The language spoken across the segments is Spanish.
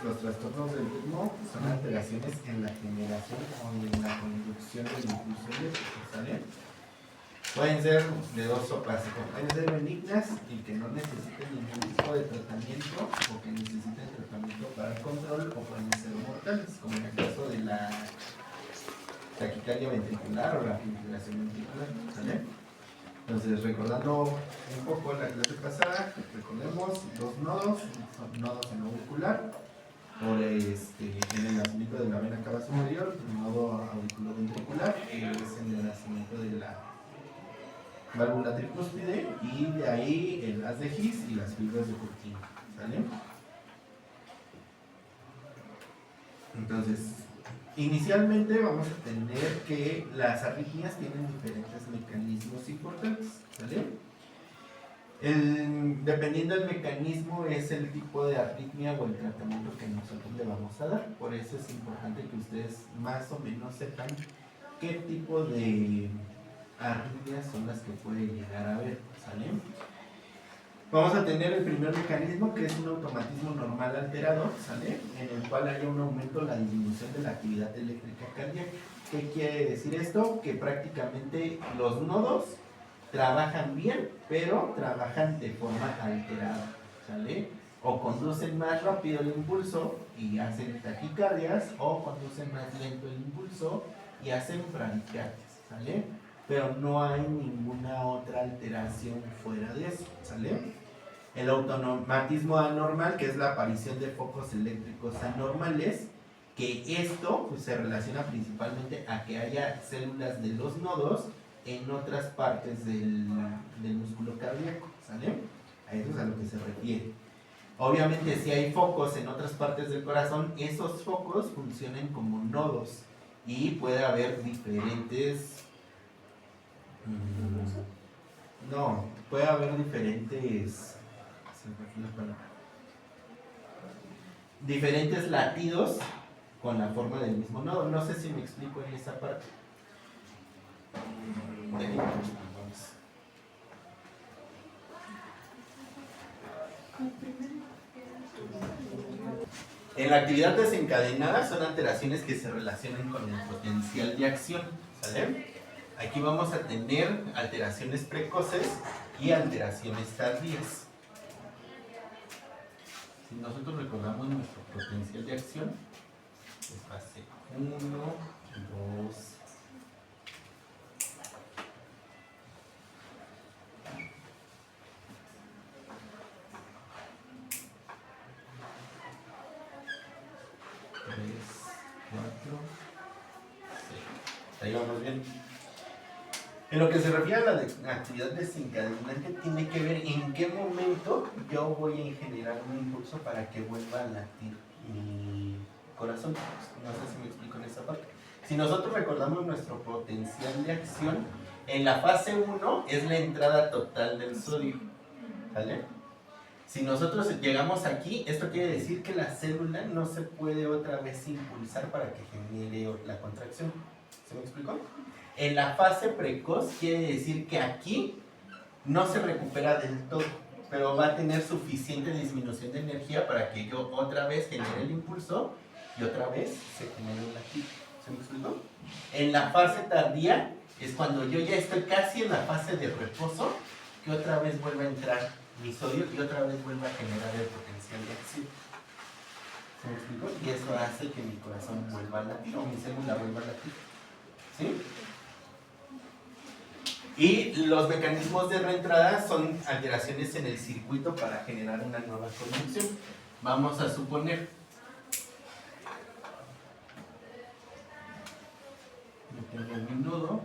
los trastornos del ritmo son alteraciones en la generación o en la conducción del impulso eléctrico, ¿sale? Pueden ser de dos sopas, pueden ser benignas y que no necesiten ningún tipo de tratamiento o que necesiten tratamiento para el control, o pueden ser mortales, como en el caso de la taquicardia ventricular o la fibrilación ventricular, ¿sale? Entonces, recordando un poco la clase pasada, recordemos dos nodos, son nodos en auricular, en el nacimiento de la vena cava superior, el nodo auriculoventricular, que es en el nacimiento de la válvula tricúspide, y de ahí el haz de His y las fibras de Purkinje, ¿sale? Entonces, inicialmente vamos a tener que las arritmias tienen diferentes mecanismos importantes, ¿sale? Dependiendo del mecanismo es el tipo de arritmia o el tratamiento que nosotros le vamos a dar. Por eso es importante que ustedes más o menos sepan qué tipo de arritmias son las que pueden llegar a ver, ¿sale? Vamos a tener el primer mecanismo, que es un automatismo normal alterado, ¿sale? En el cual haya un aumento o la disminución de la actividad eléctrica cardíaca. ¿Qué quiere decir esto? Que prácticamente los nodos trabajan bien, pero trabajan de forma alterada, ¿sale? O conducen más rápido el impulso y hacen taquicardias, o conducen más lento el impulso y hacen bradicardias, ¿sale? Pero no hay ninguna otra alteración fuera de eso, ¿sale? El automatismo anormal, que es la aparición de focos eléctricos anormales, que esto pues, se relaciona principalmente a que haya células de los nodos en otras partes del músculo cardíaco, ¿sale? A eso es a lo que se refiere. Obviamente, si hay focos en otras partes del corazón, esos focos funcionan como nodos y puede haber diferentes... no, puede haber diferentes latidos con la forma del mismo nodo. No sé si me explico en esa parte. En la actividad desencadenada son alteraciones que se relacionan con el potencial de acción, ¿sale? Aquí vamos a tener alteraciones precoces y alteraciones tardías. Si nosotros recordamos nuestro potencial de acción, es fase 1, 2, 3, 4, 6. Ahí vamos bien. En lo que se refiere a la actividad desencadenante, tiene que ver en qué momento yo voy a generar un impulso para que vuelva a latir mi corazón. No sé si me explico en esa parte. Si nosotros recordamos nuestro potencial de acción, en la fase 1 es la entrada total del sodio, ¿vale? Si nosotros llegamos aquí, esto quiere decir que la célula no se puede otra vez impulsar para que genere la contracción. ¿Se me explicó? En la fase precoz quiere decir que aquí no se recupera del todo, pero va a tener suficiente disminución de energía para que yo otra vez genere el impulso y otra vez se genere un latido. ¿Se me explicó? En la fase tardía es cuando yo ya estoy casi en la fase de reposo, que otra vez vuelva a entrar mi sodio y otra vez vuelva a generar el potencial de acción. ¿Se me explicó? Y eso hace que mi corazón vuelva a latir o mi célula vuelva a latir. ¿Sí? Y los mecanismos de reentrada son alteraciones en el circuito para generar una nueva conducción. Vamos a suponer, yo tengo mi nodo,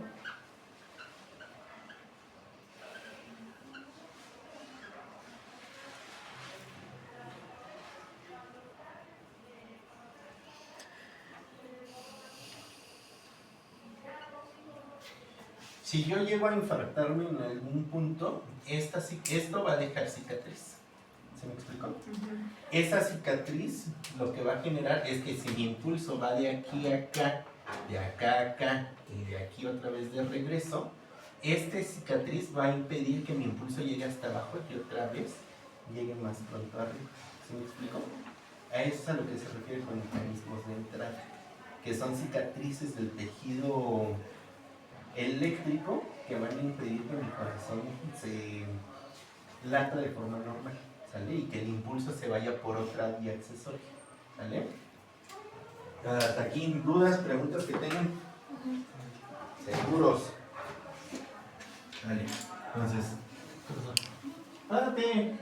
si yo llego a infartarme en algún punto, esto va a dejar cicatriz. ¿Se me explicó? Esa cicatriz lo que va a generar es que si mi impulso va de aquí a acá, de acá a acá y de aquí otra vez de regreso, esta cicatriz va a impedir que mi impulso llegue hasta abajo y otra vez llegue más pronto arriba. ¿Se me explicó? A eso es a lo que se refiere con mecanismos de entrada, que son cicatrices del tejido eléctrico que van a impedir que mi corazón se lata de forma normal, ¿sale? Y que el impulso se vaya por otra vía accesoria, ¿sale? Hasta aquí, dudas, preguntas que tengan. Seguros. Vale, entonces. ¡Párate!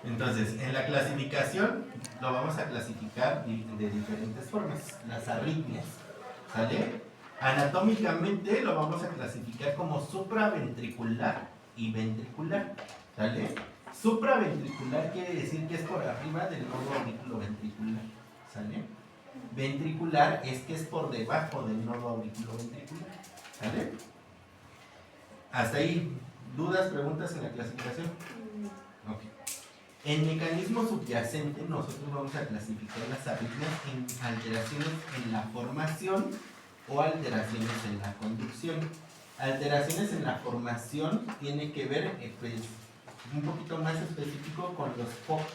Entonces, en la clasificación lo vamos a clasificar de diferentes formas. Las arritmias, ¿sale? Anatómicamente lo vamos a clasificar como supraventricular y ventricular, ¿sale? Supraventricular quiere decir que es por arriba del nodo auriculoventricular, ¿sale? Ventricular es que es por debajo del nodo auriculoventricular, ¿sale? Hasta ahí, ¿dudas, preguntas en la clasificación? Ok. En mecanismo subyacente nosotros vamos a clasificar las arritmias en alteraciones en la formación o alteraciones en la conducción. Alteraciones en la formación tiene que ver, pues, un poquito más específico con los focos,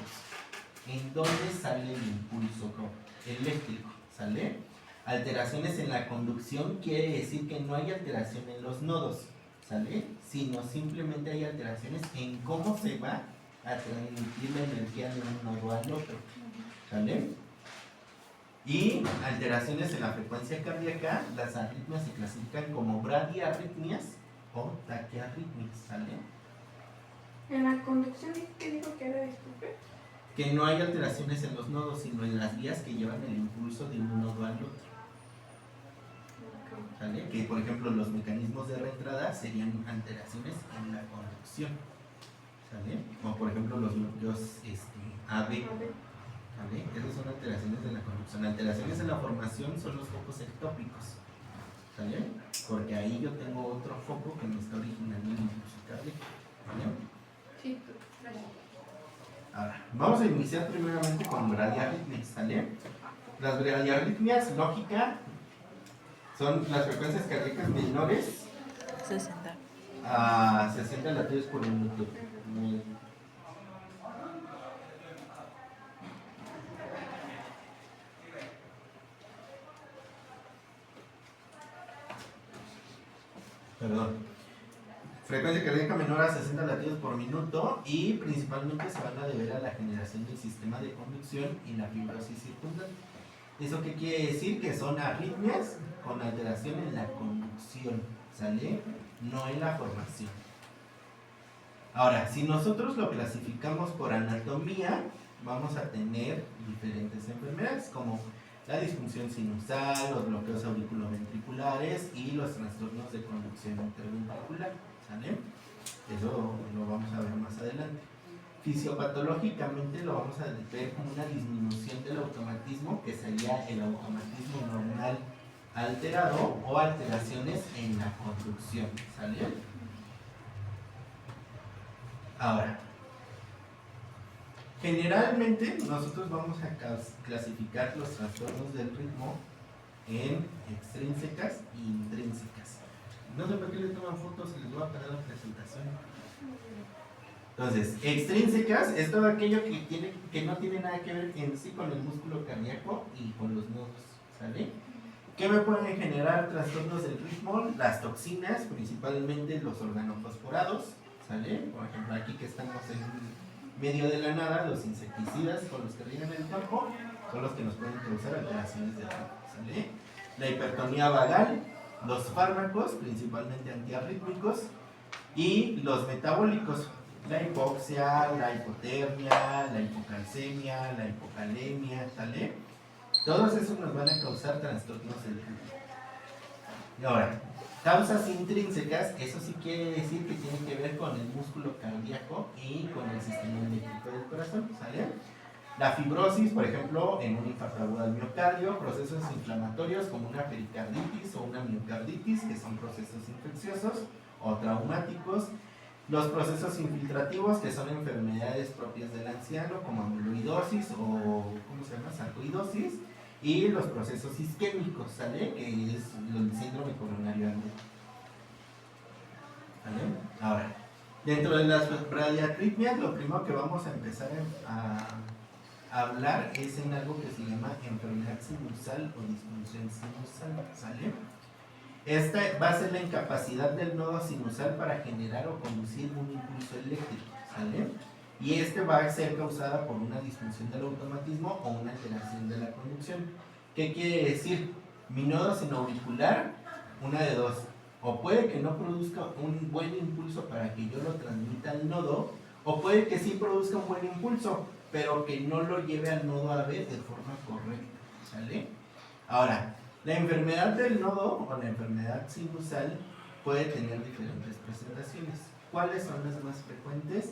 en dónde sale el impulso eléctrico, ¿sale? Alteraciones en la conducción quiere decir que no hay alteración en los nodos, ¿sale? Sino simplemente hay alteraciones en cómo se va a transmitir la energía de un nodo al otro, ¿sale? Y alteraciones en la frecuencia cardíaca, las arritmias se clasifican como bradiarritmias o taquiarritmias, ¿sale? En la conducción, ¿qué dijo que era, disculpe? Que no hay alteraciones en los nodos, sino en las vías que llevan el impulso de un nodo al otro, ¿sale? Que por ejemplo los mecanismos de reentrada serían alteraciones en la conducción, ¿sale? Como por ejemplo los bloqueos AB, ¿sale? Esas son alteraciones de la conducción. Alteraciones en la formación son los focos ectópicos, ¿sale? Porque ahí yo tengo otro foco que me está originando el impulso cardíaco, ¿vale? Sí, gracias. Ahora, vamos a iniciar primeramente con bradiarritmias, ¿sale? Las bradiarritmias, lógica, son las frecuencias cardíacas menores 60. a 60 latidos por minuto. Perdón. Frecuencia cardíaca menor a 60 latidos por minuto y principalmente se van a deber a la generación del sistema de conducción y la fibrosis circundante. ¿Eso qué quiere decir? Que son arritmias con alteración en la conducción, ¿sale? No en la formación. Ahora, si nosotros lo clasificamos por anatomía, vamos a tener diferentes enfermedades como la disfunción sinusal, los bloqueos auriculoventriculares y los trastornos de conducción interventricular, ¿sale? Eso lo vamos a ver más adelante. Fisiopatológicamente lo vamos a ver como una disminución del automatismo, que sería el automatismo normal alterado o alteraciones en la conducción, ¿sale? Ahora, generalmente nosotros vamos a clasificar los trastornos del ritmo en extrínsecas e intrínsecas. No sé por qué le toman fotos, les voy a parar la presentación. Entonces, extrínsecas es todo aquello que no tiene nada que ver en sí con el músculo cardíaco y con los nodos, ¿sale? ¿Qué me pueden generar trastornos del ritmo? Las toxinas, principalmente los organofosforados, ¿sale? Por ejemplo, aquí que estamos en medio de la nada, los insecticidas con los que riegan el campo son los que nos pueden causar alteraciones del ritmo, ¿sale? La hipertonía vagal, los fármacos, principalmente antiarrítmicos, y los metabólicos, la hipoxia, la hipotermia, la hipocalcemia, la hipocalemia, ¿sale? Todos esos nos van a causar trastornos del ritmo. Y ahora, causas intrínsecas, eso sí quiere decir que tiene que ver con el músculo cardíaco y con el sistema eléctrico del corazón, ¿sale? La fibrosis, por ejemplo, en un infarto agudo al miocardio, procesos inflamatorios como una pericarditis o una miocarditis, que son procesos infecciosos o traumáticos. Los procesos infiltrativos, que son enfermedades propias del anciano, como amiloidosis o, ¿cómo se llama?, sarcoidosis. Y los procesos isquémicos, ¿sale? Que es el síndrome coronario agudo. ¿Vale? Ahora, Dentro de las bradiarritmias, lo primero que vamos a empezar a hablar es en algo que se llama enfermedad sinusal o disfunción sinusal, ¿sale? Esta va a ser la incapacidad del nodo sinusal para generar o conducir un impulso eléctrico, ¿sale? Y este va a ser causada por una disfunción del automatismo o una alteración de la conducción. ¿Qué quiere decir? Mi nodo sinoauricular, una de dos, o puede que no produzca un buen impulso para que yo lo transmita al nodo, o puede que sí produzca un buen impulso, pero que no lo lleve al nodo AB de forma correcta, ¿sale? Ahora, la enfermedad del nodo o la enfermedad sinusal puede tener diferentes presentaciones. ¿Cuáles son las más frecuentes?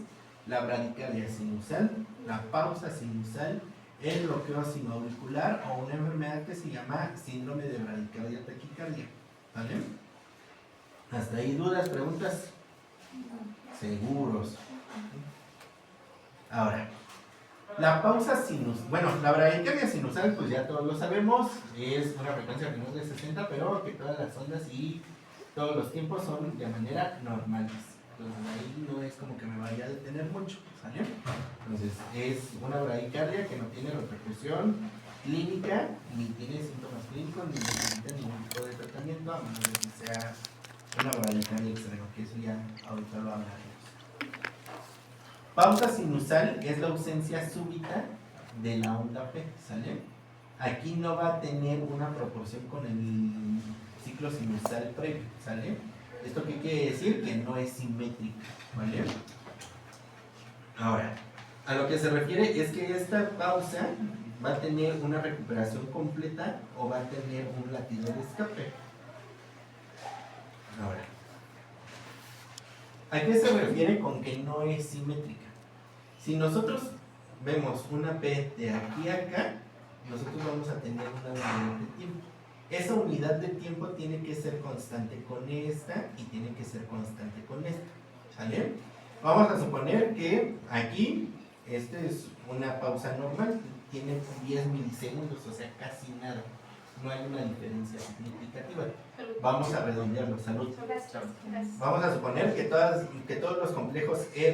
La bradicardia sinusal, la pausa sinusal, el bloqueo sinoauricular o una enfermedad que se llama síndrome de bradicardia taquicardia, ¿vale? ¿Hasta ahí dudas, preguntas? Seguros. Ahora, la pausa sinusal, bueno, la bradicardia sinusal, pues ya todos lo sabemos, es una frecuencia menor de 60, pero que todas las ondas y todos los tiempos son de manera normales. Entonces ahí no es como que me vaya a detener mucho, ¿sale? Entonces es una bradicardia que no tiene repercusión clínica, ni tiene síntomas clínicos, ni necesita ningún tipo de tratamiento, a menos de que sea una bradicardia extrema, que eso ya ahorita lo hablaremos. Pausa sinusal es la ausencia súbita de la onda P, ¿sale? Aquí no va a tener una proporción con el ciclo sinusal previo, ¿sale? ¿Esto qué quiere decir? Que no es simétrica, ¿vale? Ahora, a lo que se refiere es que esta pausa va a tener una recuperación completa o va a tener un latido de escape. Ahora, ¿a qué se refiere con que no es simétrica? Si nosotros vemos una P de aquí a acá, nosotros vamos a tener una unidad de tiempo. Esa unidad de tiempo tiene que ser constante con esta y tiene que ser constante con esta, ¿sale? Vamos a suponer que aquí, esta es una pausa normal, tiene 10 milisegundos, o sea, casi nada. No hay una diferencia significativa. Vamos a redondearlo, salud. Vamos a suponer que todos los complejos E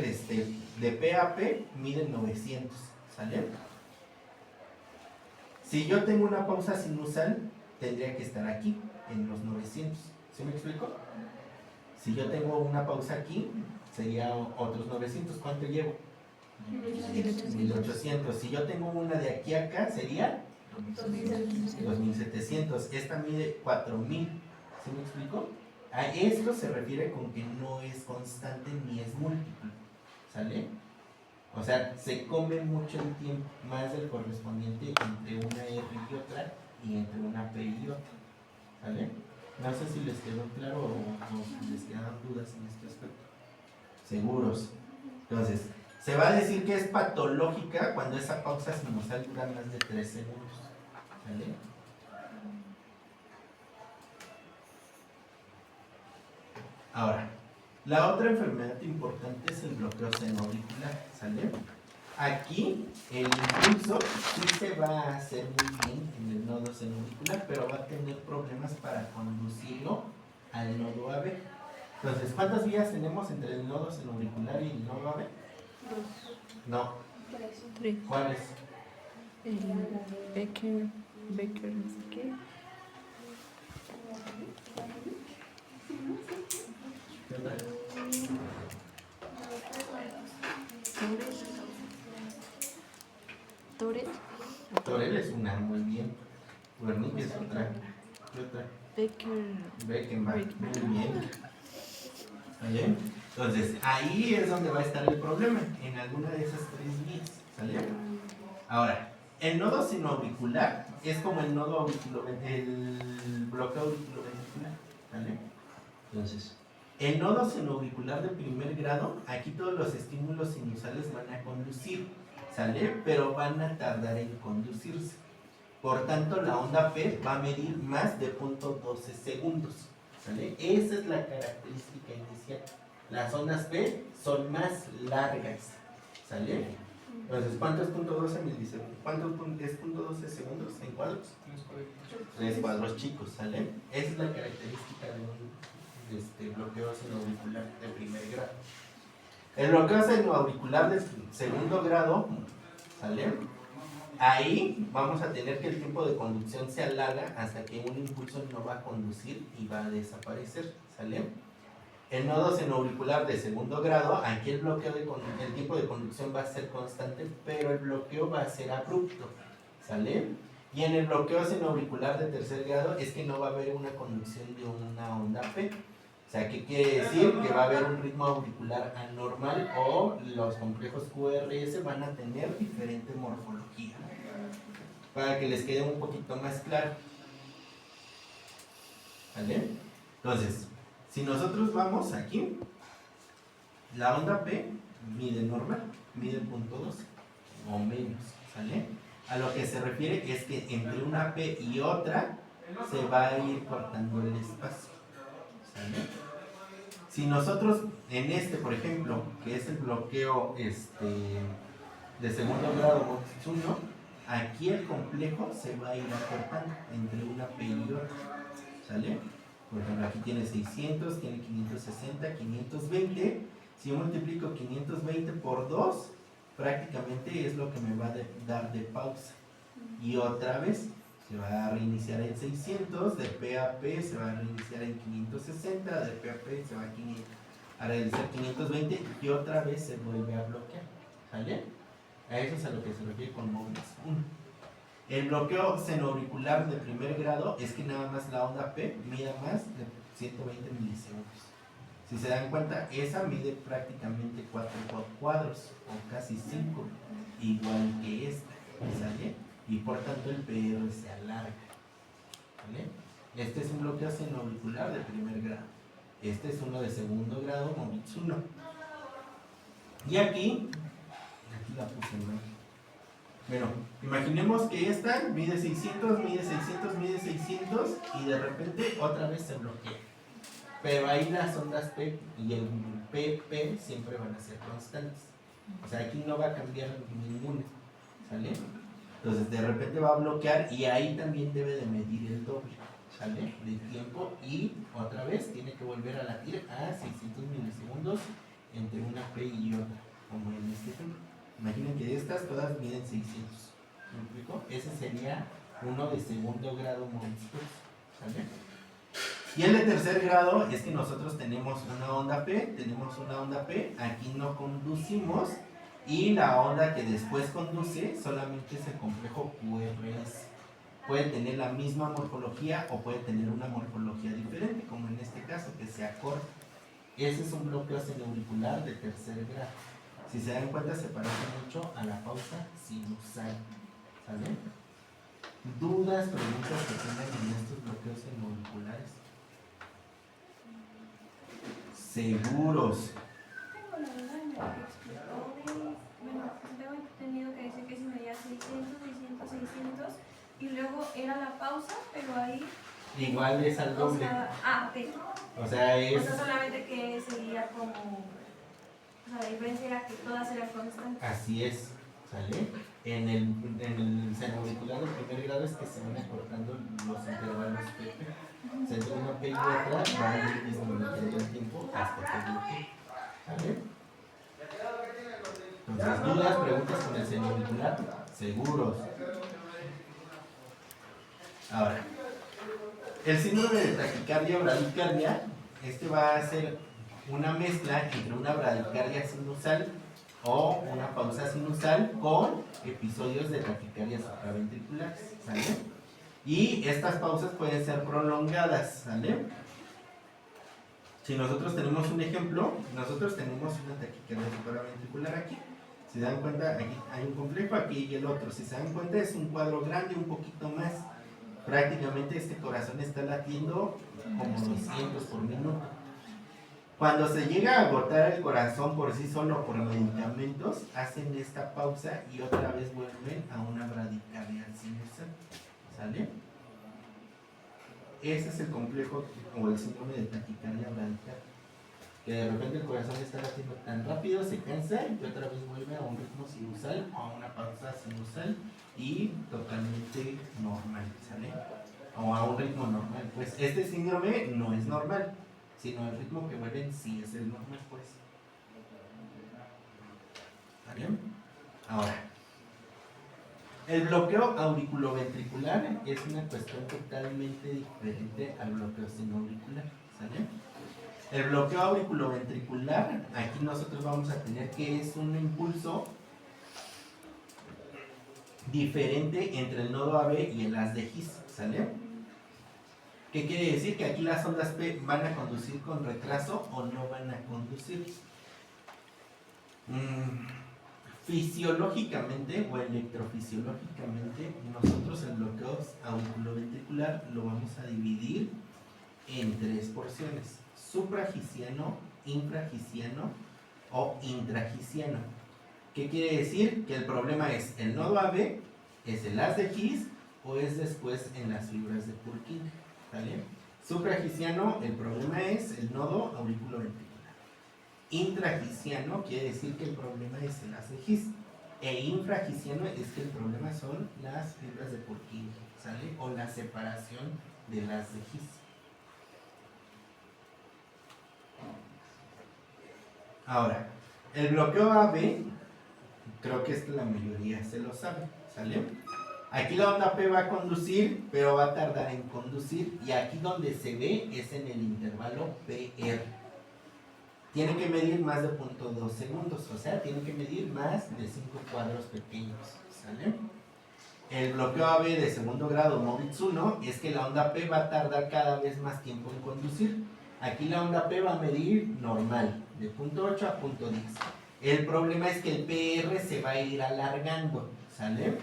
de P a P miden 900, ¿sale? Si yo tengo una pausa sinusal, tendría que estar aquí, en los 900. ¿Sí me explico? Si yo tengo una pausa aquí, sería otros 900. ¿Cuánto llevo? 1800. Si yo tengo una de aquí a acá, sería 2700. Esta mide 4000. ¿Sí me explico? A esto se refiere con que no es constante ni es múltiple, ¿sale? O sea, se come mucho el tiempo, más del correspondiente entre una R y otra y entre una P y otra, ¿sale? No sé si les quedó claro o si les quedan dudas en este aspecto. ¿Seguros? Entonces, se va a decir que es patológica cuando esa pausa sinusal dura más de 3 segundos, ¿sale? Ahora, la otra enfermedad importante es el bloqueo senoauricular, ¿sale? Aquí el impulso sí se va a hacer muy bien en el nodo senoauricular, pero va a tener problemas para conducirlo al nodo AB. Entonces, ¿cuántas vías tenemos entre el nodo senoauricular y el nodo AB? 2. No. 3. ¿Cuáles? El Becker, no sé qué. ¿Qué otra? Torres. Torel es una, muy bien. Wernicke es otra. ¿Qué otra? Beckenbach, muy bien. ¿Vale? Entonces, ahí es donde va a estar el problema, en alguna de esas 3 vías, ¿sale? Ahora, el nodo sinoauricular es como el nodo el bloqueo auriculoventricular, ¿vale? Entonces, el nodo sinoauricular de primer grado, aquí todos los estímulos sinusales van a conducir, ¿sale? Pero van a tardar en conducirse. Por tanto, la onda P va a medir más de 0.12 segundos, ¿sale? Esa es la característica inicial. Las ondas P son más largas, ¿sale? Entonces, ¿cuánto es 0.12 milisegundos? ¿Cuánto es 0.12 segundos en cuadros? 3 cuadros chicos, ¿sale? Esa es la característica de un bloqueo sinoauricular de primer grado. El bloqueo senoauricular del segundo grado, ¿sale? Ahí vamos a tener que el tiempo de conducción se alarga hasta que un impulso no va a conducir y va a desaparecer, ¿sale? El nodo senoauricular de segundo grado, aquí el tiempo de conducción va a ser constante, pero el bloqueo va a ser abrupto, ¿sale? Y en el bloqueo senoauricular de tercer grado es que no va a haber una conducción de una onda P. O sea, ¿qué quiere decir? Que va a haber un ritmo auricular anormal o los complejos QRS van a tener diferente morfología. Para que les quede un poquito más claro. ¿Vale? Entonces, si nosotros vamos aquí, la onda P mide normal, mide 0.2 o menos, ¿sale? A lo que se refiere es que entre una P y otra se va a ir cortando el espacio, ¿sale? Si nosotros en por ejemplo, que es el bloqueo de segundo grado Mox 1, aquí el complejo se va a ir acortando entre una P y otra, ¿sale? Por ejemplo, aquí tiene 600, tiene 560, 520. Si yo multiplico 520 por 2, prácticamente es lo que me va a dar de pausa. Y otra vez se va a reiniciar en 600, de P a P se va a reiniciar en 560, de P a P se va a realizar 520 y otra vez se vuelve a bloquear, ¿sale? A eso es a lo que se refiere con móviles 1. El bloqueo senoauricular de primer grado es que nada más la onda P mida más de 120 milisegundos. Si se dan cuenta, esa mide prácticamente 4 cuadros o casi 5, igual que esta, ¿sale? Y por tanto el PR se alarga, ¿vale? Este es un bloqueo senoauricular de primer grado. Este es uno de segundo grado, MOVIX 1. Y aquí la puse mal. Bueno, imaginemos que esta mide 600, mide 600, mide 600 y de repente otra vez se bloquea. Pero ahí las ondas P y el PP siempre van a ser constantes. O sea, aquí no va a cambiar ninguna, ¿sale? Entonces de repente va a bloquear y ahí también debe de medir el doble, ¿sale? De tiempo y otra vez tiene que volver a latir a 600 milisegundos entre una P y otra, como en este ejemplo. Imaginen que estas todas miden 600. ¿Me explico? Ese sería uno de segundo grado monstruoso, ¿sale? Y el de tercer grado es que nosotros tenemos una onda P, aquí no conducimos y la onda que después conduce solamente es el complejo QRS. Puede tener la misma morfología o puede tener una morfología diferente, como en este caso, que se acorta. Ese es un bloqueo senoauricular de tercer grado. Si se dan cuenta, se parece mucho a la pausa sinusal, ¿sale? ¿Dudas, preguntas que tengan en estos bloqueos senoauriculares? Seguros. Tengo la duda en lo que explicó tengo entendido que dice que si medía 600, 600, 600 y luego era la pausa, pero ahí... Igual es al doble. Ok. O sea, es... O sea, solamente que sería como... O sea, la diferencia era que todas eran constantes. Así es, ¿sale? En el senoauricular del primer grado es que se van acortando los intervalos PP. O sea, entre una P y otra va a ir disminuyendo el tiempo hasta que bloquee, ¿sale? Entonces, dudas, preguntas con el senoauricular, seguros. Ahora, el síndrome de taquicardia o bradicardia, va a ser una mezcla entre una bradicardia sinusal o una pausa sinusal con episodios de taquicardia supraventriculares, ¿sale? Y estas pausas pueden ser prolongadas, ¿sale? Si nosotros tenemos un ejemplo, nosotros tenemos una taquicardia supraventricular aquí. Si se dan cuenta, aquí hay un complejo, aquí y el otro. Si se dan cuenta, es un cuadro grande, un poquito más. Prácticamente este corazón está latiendo como 200 por minuto. Cuando se llega a agotar el corazón por sí solo por medicamentos, hacen esta pausa y otra vez vuelven a una bradicardia sinusal, ¿sale? Ese es el complejo o el síndrome de taquicardia bradicardia. Que de repente el corazón está latiendo tan rápido, se cansa y otra vez vuelve a un ritmo sinusal o a una pausa sinusal y totalmente normal, ¿sale? O a un ritmo normal. Pues este síndrome no es normal, sino el ritmo que vuelven sí es el normal, pues. ¿Sale? Ahora, el bloqueo auriculoventricular es una cuestión totalmente diferente al bloqueo sinoauricular. ¿Sale? El bloqueo auriculoventricular, aquí nosotros vamos a tener que es un impulso diferente entre el nodo AB y el haz de His. ¿Sale? ¿Qué quiere decir? Que aquí las ondas P van a conducir con retraso o no van a conducir. Fisiológicamente o electrofisiológicamente, nosotros el bloqueo auriculoventricular lo vamos a dividir en tres porciones: supragiciano, infragiciano o intragiciano. ¿Qué quiere decir? Que el problema es el nodo AB, es el haz de His o es después en las fibras de Purkinje. ¿Vale? Supragiciano, el problema es el nodo auriculoventricular. Intragiciano quiere decir que el problema es el haz de His. E infragiciano es que el problema son las fibras de Purkinje, ¿sale? O la separación del haz de His. Ahora, el bloqueo AB, creo que la mayoría se lo sabe, ¿sale? Aquí la onda P va a conducir, pero va a tardar en conducir, y aquí donde se ve es en el intervalo PR. Tiene que medir más de 0.2 segundos, o sea, tiene que medir más de 5 cuadros pequeños, ¿sale? El bloqueo AB de segundo grado Moritz 1 es que la onda P va a tardar cada vez más tiempo en conducir. Aquí la onda P va a medir normal, de 0.8 a 0.10. El problema es que el PR se va a ir alargando, ¿sale?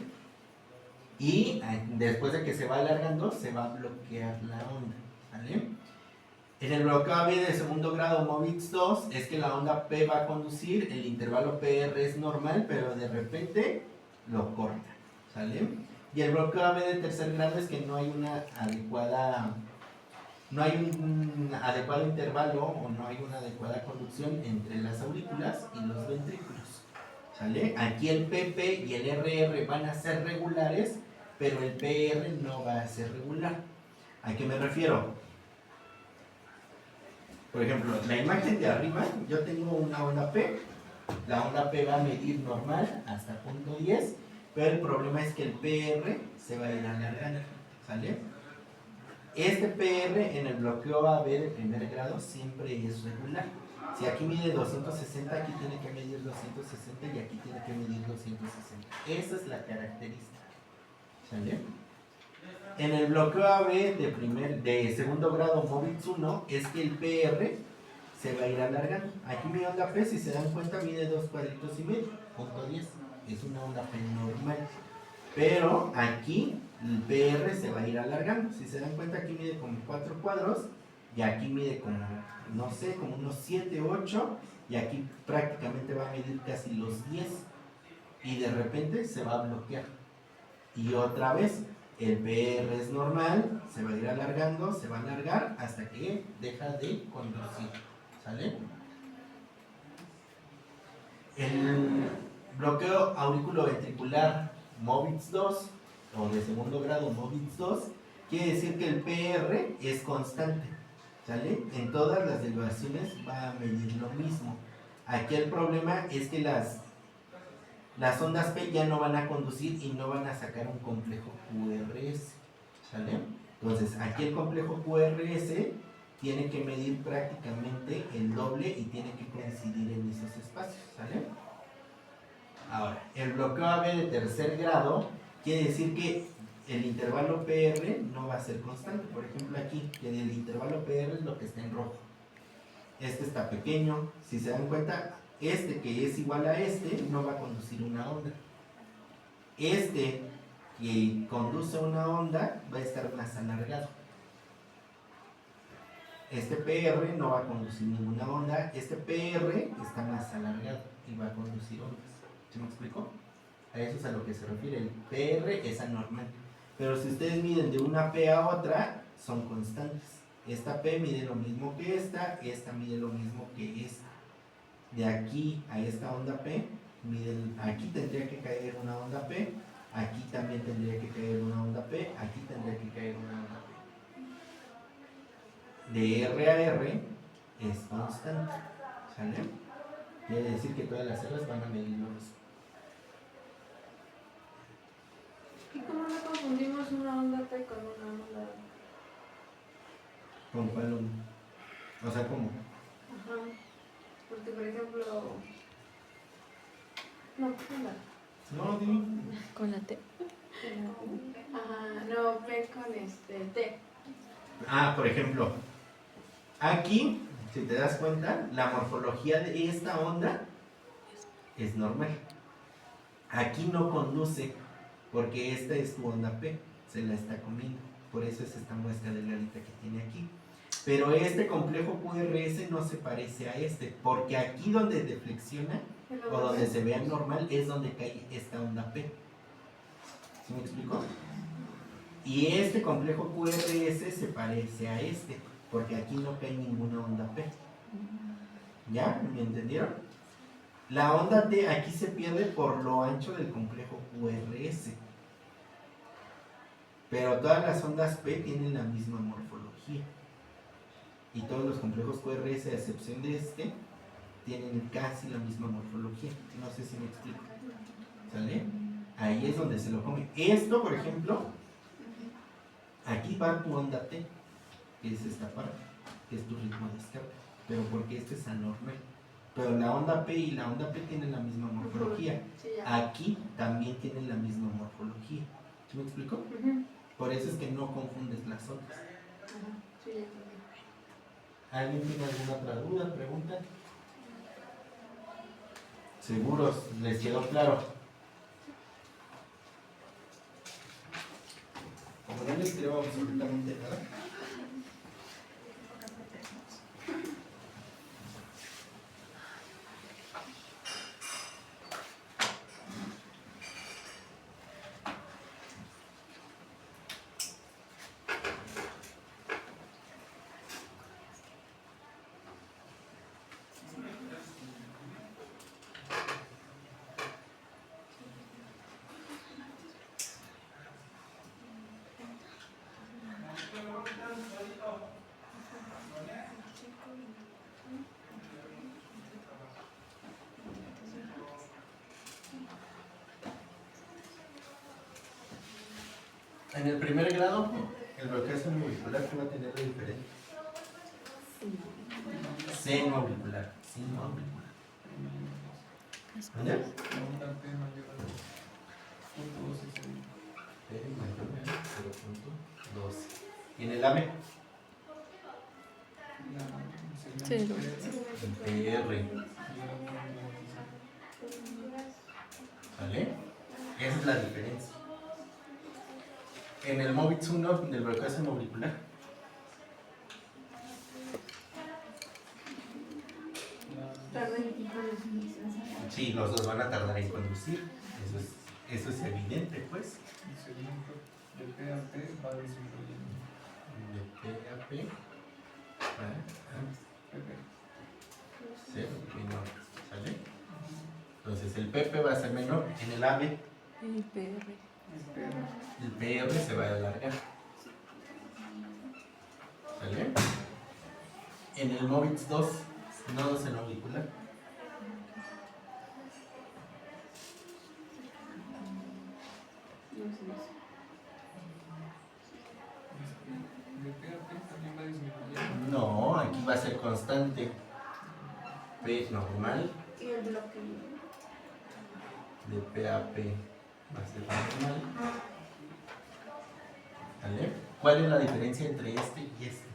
Y después de que se va alargando, se va a bloquear la onda, ¿sale? En el bloqueo AB de segundo grado Moritz 2 es que la onda P va a conducir, el intervalo PR es normal, pero de repente lo corta, ¿sale? Y el bloqueo AB de tercer grado es que no hay un adecuado intervalo o no hay una adecuada conducción entre las aurículas y los ventrículos, ¿sale? Aquí el PP y el RR van a ser regulares, pero el PR no va a ser regular. ¿A qué me refiero? Por ejemplo, la imagen de arriba, yo tengo una onda P, la onda P va a medir normal hasta 0.10, pero el problema es que el PR se va a ir alargando, ¿sale? Este PR en el bloqueo AB de primer grado siempre es regular. Si aquí mide 260, aquí tiene que medir 260 y aquí tiene que medir 260. Esa es la característica, ¿sale? En el bloqueo AB de segundo grado Moritz 1 es que el PR se va a ir alargando. Aquí mi onda P, si se dan cuenta, mide 2 cuadritos y medio, 0.10. Es una onda P normal. Pero aquí el PR se va a ir alargando. Si se dan cuenta, aquí mide como 4 cuadros y aquí mide como, no sé, como unos 7, 8 y aquí prácticamente va a medir casi los 10 y de repente se va a bloquear. Y otra vez, el PR es normal, se va a ir alargando, se va a alargar hasta que deja de conducir, ¿sale? El bloqueo auriculoventricular Moritz 2 o de segundo grado Moritz 2 quiere decir que el PR es constante, ¿sale? En todas las derivaciones va a medir lo mismo. Aquí el problema es que las ondas P ya no van a conducir y no van a sacar un complejo QRS, ¿sale? Entonces, aquí el complejo QRS tiene que medir prácticamente el doble y tiene que coincidir en esos espacios, ¿sale? Ahora, el bloqueo AB de tercer grado quiere decir que el intervalo PR no va a ser constante. Por ejemplo, aquí, que el intervalo PR es lo que está en rojo. Este está pequeño, si se dan cuenta, este que es igual a este no va a conducir una onda. Este que conduce una onda va a estar más alargado. Este PR no va a conducir ninguna onda. Este PR está más alargado y va a conducir ondas. ¿Se me explicó? A eso es a lo que se refiere. El PR es anormal. Pero si ustedes miden de una P a otra, son constantes. Esta P mide lo mismo que esta mide lo mismo que esta. De aquí a esta onda P, aquí tendría que caer una onda P, aquí también tendría que caer una onda P, aquí tendría que caer una onda P. De R a R es constante, ¿sale? Quiere decir que todas las R's van a medir lo mismo. es una onda T con una onda. ¿Con cuál onda? O sea, ¿cómo? Ajá. Porque, por ejemplo. No, onda. No, dime. Con la T. Ajá, no, P con T. Ah, por ejemplo, aquí, si te das cuenta, la morfología de esta onda es normal. Aquí no conduce, porque esta es tu onda P, se la está comiendo. Por eso es esta muestra delgadita que tiene aquí. Pero este complejo QRS no se parece a este, porque aquí donde deflexiona o donde se vea normal es donde cae esta onda P. ¿Sí me explico? Y este complejo QRS se parece a este, porque aquí no cae ninguna onda P. ¿Ya? ¿Me entendieron? La onda T aquí se pierde por lo ancho del complejo QRS. Pero todas las ondas P tienen la misma morfología. Y todos los complejos QRS, a excepción de este, tienen casi la misma morfología. No sé si me explico. ¿Sale? Ahí es donde se lo come. Esto, por ejemplo, aquí va tu onda T, que es esta parte, que es tu ritmo de escape. Pero porque este es anormal. Pero la onda P y la onda P tienen la misma morfología. Sí, ya. Aquí también tienen la misma morfología. ¿Sí me explico? Por eso es que no confundes las ondas. Ajá, sí, ya entendí. ¿Alguien tiene alguna otra duda, pregunta? ¿Seguros? ¿Les quedó claro? Como no les creo absolutamente nada. En el primer grado, el bloqueo senoauricular, ¿qué va a tener de diferente? Senoauricular, senoauricular. ¿Dónde? La onda P mayor a 0.2 P mayor a 0.12. ¿Y en el AVE? Cero. PR. ¿Vale? Esa es la diferencia. En el MOVIX 1 del bloqueo senoauricular, sí, los dos van a tardar en conducir. Eso es evidente, pues. El segmento de P a P va disminuyendo. De P a P va a PP. ser menor. ¿Sale? Entonces el PP va a ser menor. En el AVE, El PR. El PR. el PR se va a alargar. ¿Sale? En el MOVIX 2, nodo senoauricular. De P a P también va disminuyendo. No, aquí va a ser constante. P normal, Y el bloque. de P a P va a ser normal. ¿Vale? ¿Cuál es la diferencia entre este y este?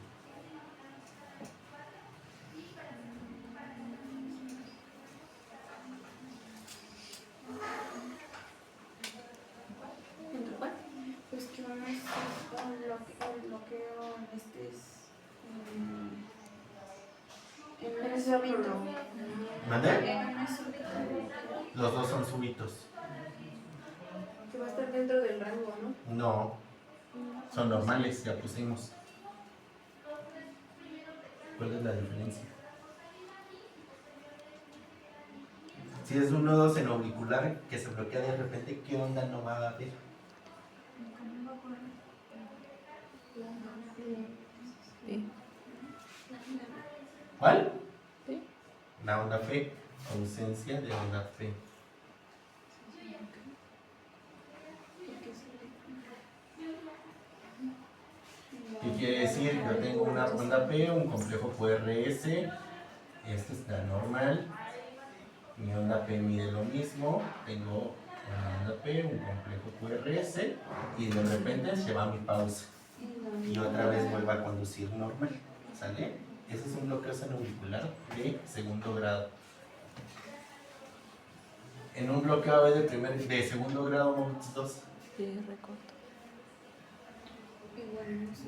¿Entre cuál? Pues que uno es un bloqueo, este es. En el súbito. ¿Mande? En el súbito. Los dos son súbitos. Que va a estar dentro del rango, ¿no? No, son normales, ya pusimos. ¿Cuál es la diferencia? Si es un nodo senoauricular que se bloquea de repente, ¿qué onda no va a haber? P. ¿Cuál? P. La onda P, ausencia de onda P. quiere decir? Yo tengo una onda P, un complejo QRS, este está normal, mi onda P mide lo mismo, tengo una onda P, un complejo QRS y de repente se va mi pausa y otra vez vuelve a conducir normal, ¿sale? Ese es un bloqueo senoauricular de segundo grado. En un bloqueo de segundo grado, Moritz 2. PR corto. Igual no sé.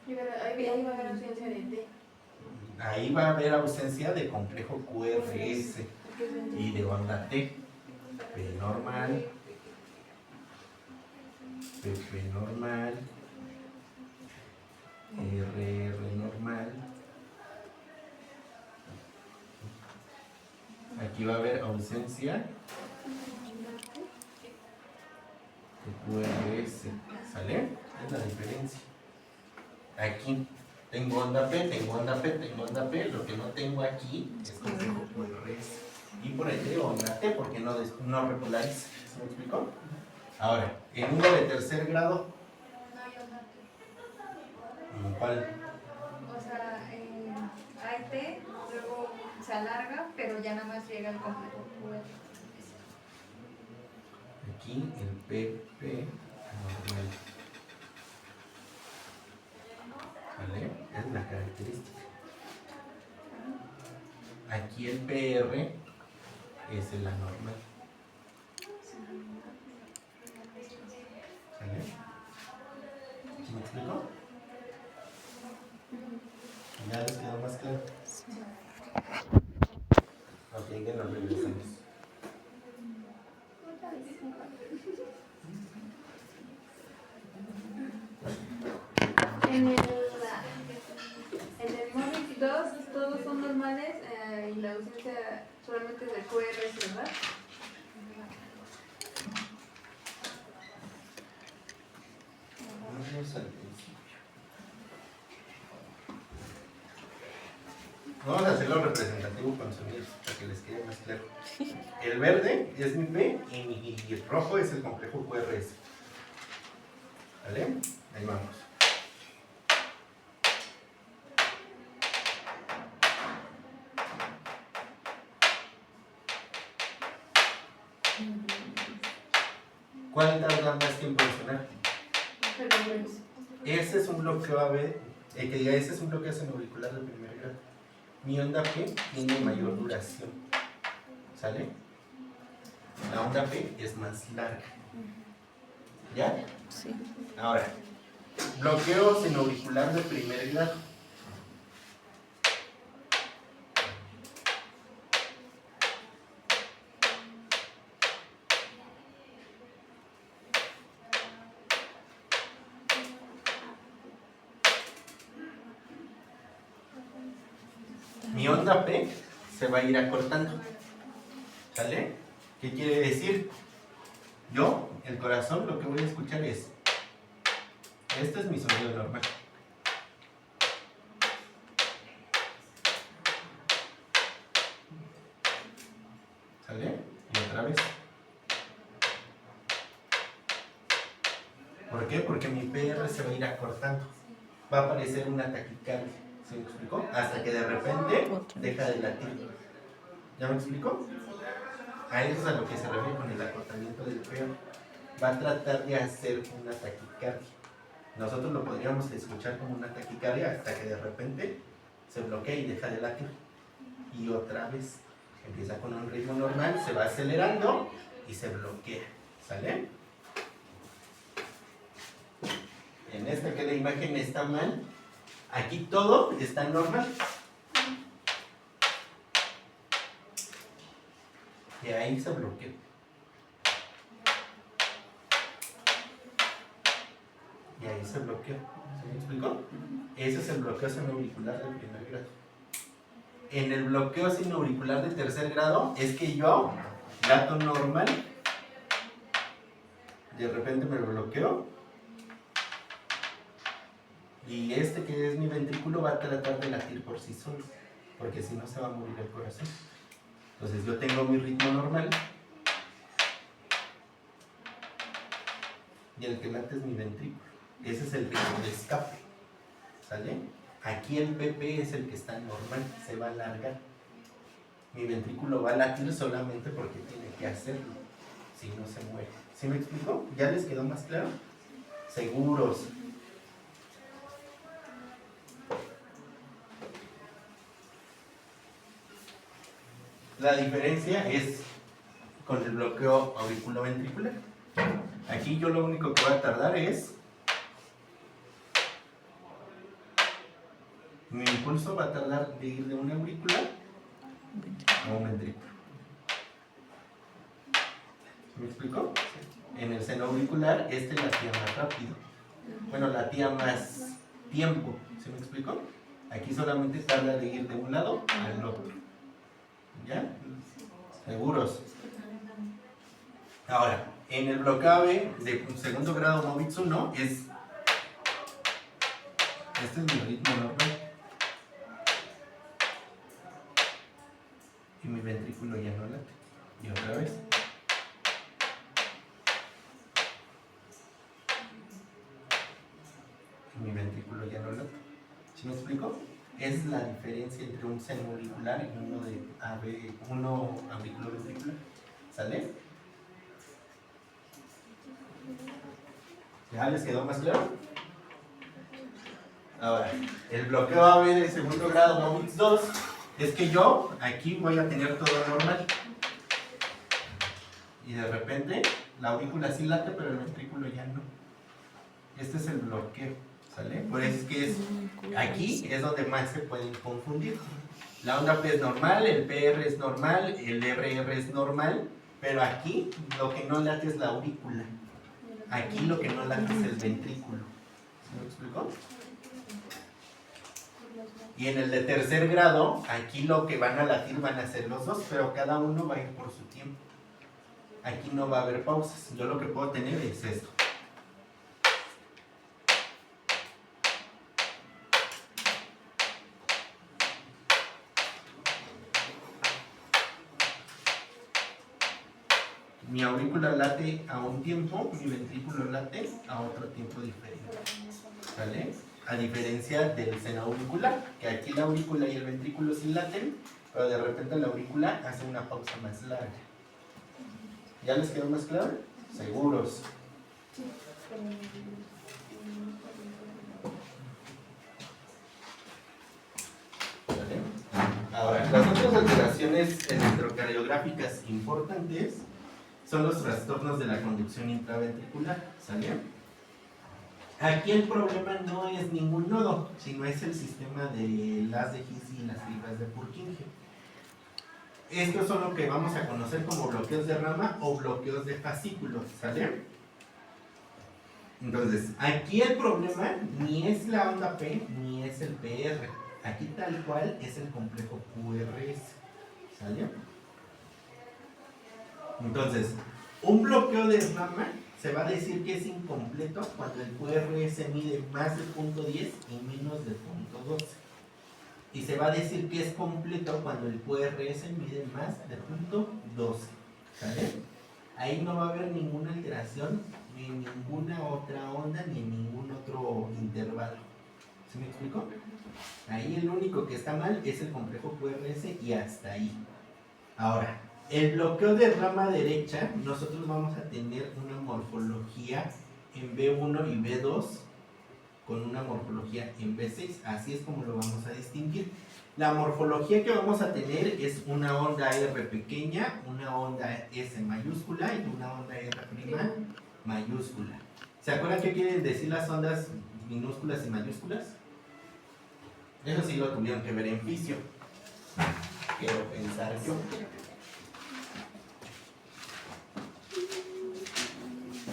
Ahí va a haber ausencia de T. Ahí va a haber ausencia de complejo QRS y de onda T. P normal, PP normal, RR normal. Aquí va a haber ausencia de QRS, ¿sale? Es la diferencia. Aquí tengo onda P, tengo onda P, tengo onda P. Lo que no tengo aquí es complejo QRS. Y por ahí tengo onda T porque no repolariza. ¿Se me explicó? Ahora, en uno de tercer grado, No hay onda T. ¿cuál? O sea, hay T, luego se alarga, pero ya nada más llega el complejo QR. Aquí el PP normal. ¿Vale? Es la característica. Aquí el PR es el anormal. ¿Vale? ¿Sí me explico? ¿Ya les quedó más claro? Ok, que nos regresamos. En el MOVIX 2 todos son normales y la ausencia solamente es del QRS, ¿verdad? Vamos al principio. Vamos a hacerlo representativo con sonidos para que les quede más claro. El verde es mi P y el rojo es el complejo QRS. ¿Vale? Ahí vamos. ¿Cuál tarda más tiempo en sonar? Ese es un bloqueo AB, ese es un bloqueo senoauricular de primer grado. Mi onda P tiene mayor duración. ¿Sale? La onda P es más larga. ¿Ya? Sí. Ahora, bloqueo senoauricular de primer grado. Mi onda P se va a ir acortando. ¿Sale? ¿Qué quiere decir? Yo, el corazón, lo que voy a escuchar es: este es mi sonido normal. ¿Sale? Y otra vez. ¿Por qué? Porque mi PR se va a ir acortando. Va a aparecer una taquicardia. ¿Se me explicó? Hasta que de repente deja de latir. ¿Ya me explicó? A eso es a lo que se refiere con el acortamiento del PR. Va a tratar de hacer una taquicardia. Nosotros lo podríamos escuchar como una taquicardia hasta que de repente se bloquea y deja de latir. Y otra vez empieza con un ritmo normal, se va acelerando y se bloquea. ¿Sale? En esta que la imagen está mal, aquí todo está normal. Y ahí se bloquea. Y ahí se bloqueó. ¿Se me explicó? Ese es el bloqueo senoauricular de primer grado. En el bloqueo senoauricular de tercer grado es que yo, gato normal, de repente me bloqueo y este que es mi ventrículo va a tratar de latir por sí solo, porque si no se va a morir el corazón. Entonces yo tengo mi ritmo normal y el que late es mi ventrículo. Ese es el ritmo de escape. ¿Sale? Aquí el PP es el que está normal, se va a alargar. Mi ventrículo va a latir solamente porque tiene que hacerlo, si no se muere. ¿Sí me explico? ¿Ya les quedó más claro? Seguros. La diferencia es con el bloqueo auriculoventricular. Aquí yo lo único que voy a tardar es... Mi impulso va a tardar de ir de un auricular a un ventrículo. ¿Me explico? En el seno auricular, latía más rápido. Bueno, latía más tiempo. ¿Sí me explico? Aquí solamente tarda de ir de un lado al otro. ¿Ya? ¿Seguros? Ahora, en el bloqueo AB de segundo grado Movitz 1 es... Este es mi ritmo normal. Y mi ventrículo ya no late. Y otra vez. Y mi ventrículo ya no late. ¿Sí me explico? Es la diferencia entre un seno auricular y uno de AB, uno auriculoventricular. ¿Sale? ¿Ya les quedó más claro? Ahora, el bloqueo AB de segundo grado Movitz 2 es que yo aquí voy a tener todo normal. Y de repente la aurícula sí late, pero el ventrículo ya no. Este es el bloqueo, ¿sale? Por eso es que aquí es donde más se pueden confundir. La onda P es normal, el PR es normal, el RR es normal, pero aquí lo que no late es la aurícula. Aquí lo que no late es el ventrículo. ¿Se me explicó? Y en el de tercer grado, aquí lo que van a latir van a ser los dos, pero cada uno va a ir por su tiempo. Aquí no va a haber pausas. Yo lo que puedo tener es esto. Mi aurícula late a un tiempo, mi ventrículo late a otro tiempo diferente. ¿Vale? A diferencia del seno auricular, que aquí la aurícula y el ventrículo sí laten, pero de repente la aurícula hace una pausa más larga. ¿Ya les quedó más claro? ¿Seguros? ¿Vale? Ahora, las otras alteraciones electrocardiográficas importantes son los trastornos de la conducción intraventricular. ¿Sale? Aquí el problema no es ningún nodo, sino es el sistema de las de His y las fibras de Purkinje. Estos son lo que vamos a conocer como bloqueos de rama o bloqueos de fascículos, ¿sale? Entonces, aquí el problema ni es la onda P ni es el PR. Aquí tal cual es el complejo QRS, ¿sale? Entonces, un bloqueo de rama se va a decir que es incompleto cuando el QRS mide más de 0.10 y menos de 0.12. Y se va a decir que es completo cuando el QRS mide más de 0.12. ¿Sale? Ahí no va a haber ninguna alteración, ni en ninguna otra onda, ni en ningún otro intervalo. ¿Sí me explico? Ahí el único que está mal es el complejo QRS y hasta ahí. Ahora, el bloqueo de rama derecha, nosotros vamos a tener una morfología en B1 y B2 con una morfología en B6, así es como lo vamos a distinguir. La morfología que vamos a tener es una onda R pequeña, una onda S mayúscula y una onda R' mayúscula. ¿Se acuerdan qué quieren decir las ondas minúsculas y mayúsculas? Eso sí lo tuvieron que ver en fisio. Quiero pensar yo.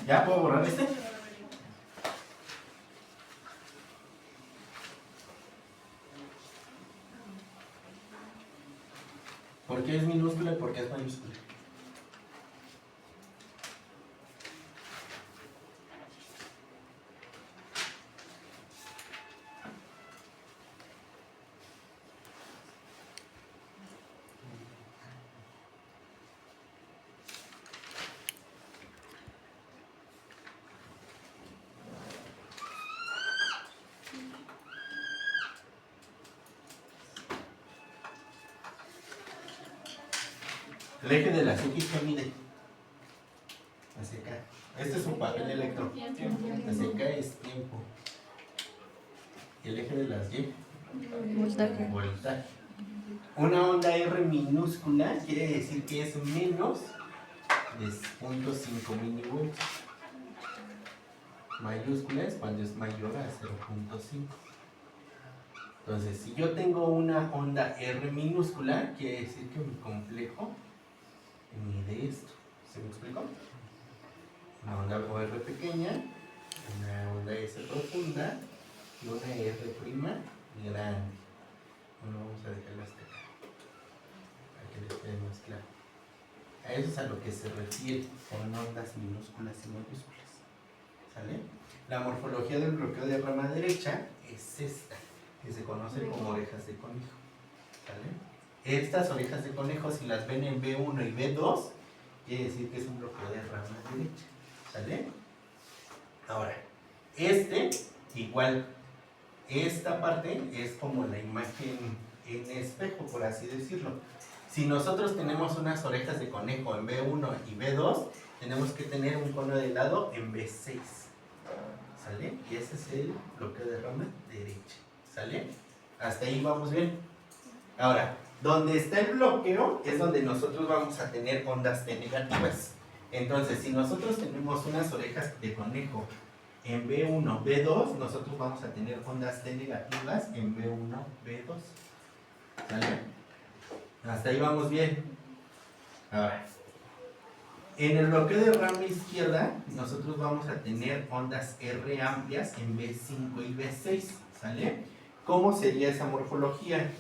¿Ya puedo borrar este? ¿Por qué es minúscula y por qué es mayúscula? El eje de las X que mide hacia acá. Este es un papel electro. Hacia acá es tiempo. Y el eje de las Y, Voltaje. voltaje. Una onda R minúscula quiere decir que es menos de 0.5 milivoltios. Mayúscula es cuando es mayor a 0.5. Entonces, si yo tengo una onda R minúscula, quiere decir que mi complejo mide esto. ¿Se me explicó? Una onda R pequeña, una onda S profunda y una R prima grande. Bueno, vamos a dejarlo hasta acá, para que les quede más claro. A eso es a lo que se refiere con ondas minúsculas y mayúsculas. ¿Sale? La morfología del bloqueo de rama derecha es esta, que se conoce como orejas de conejo. ¿Sale? Estas orejas de conejo, si las ven en B1 y B2, quiere decir que es un bloqueo de rama derecha. ¿Sale? Ahora, igual, esta parte es como la imagen en espejo, por así decirlo. Si nosotros tenemos unas orejas de conejo en B1 y B2, tenemos que tener un cono de lado en B6. ¿Sale? Y ese es el bloqueo de rama derecha. ¿Sale? Hasta ahí vamos bien. Ahora, donde está el bloqueo es donde nosotros vamos a tener ondas T negativas. Entonces, si nosotros tenemos unas orejas de conejo en B1, B2, nosotros vamos a tener ondas T negativas en B1, B2. ¿Sale? Hasta ahí vamos bien. Ahora, en el bloqueo de rama izquierda, nosotros vamos a tener ondas R amplias en B5 y B6. ¿Sale? ¿Cómo sería esa morfología?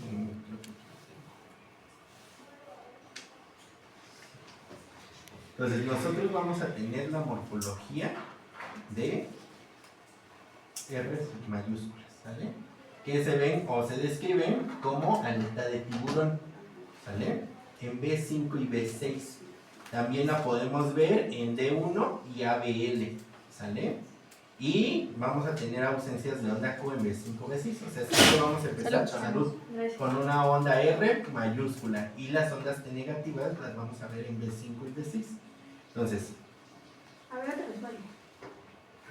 Entonces, nosotros vamos a tener la morfología de R mayúsculas, ¿sale? Que se ven o se describen como aleta de tiburón, ¿sale? En B5 y B6. También la podemos ver en D1 y ABL, ¿sale? Y vamos a tener ausencias de onda Q en B5, B6. O sea, siempre vamos a empezar con una onda R mayúscula. Y las ondas T negativas las vamos a ver en B5 y B6. Entonces, a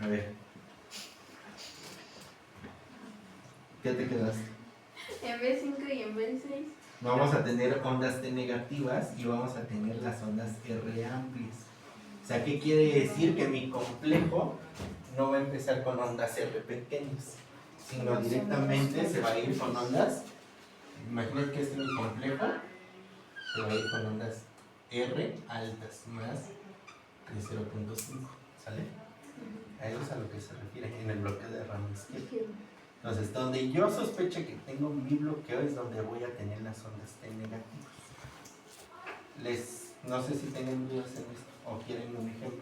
ver, ¿qué te quedaste? En B5 y en B6. Vamos a tener ondas T negativas y vamos a tener las ondas R amplias. O sea, ¿qué quiere decir? Que mi complejo no va a empezar con ondas R pequeñas, sino directamente se va a ir con ondas. Imaginen que este es mi complejo, se va a ir con ondas R altas, más de 0.5, ¿sale? A eso es a lo que se refiere en el bloqueo de rama izquierda. Entonces, donde yo sospeche que tengo mi bloqueo es donde voy a tener las ondas T negativas. No sé si tienen dudas en esto o quieren un ejemplo.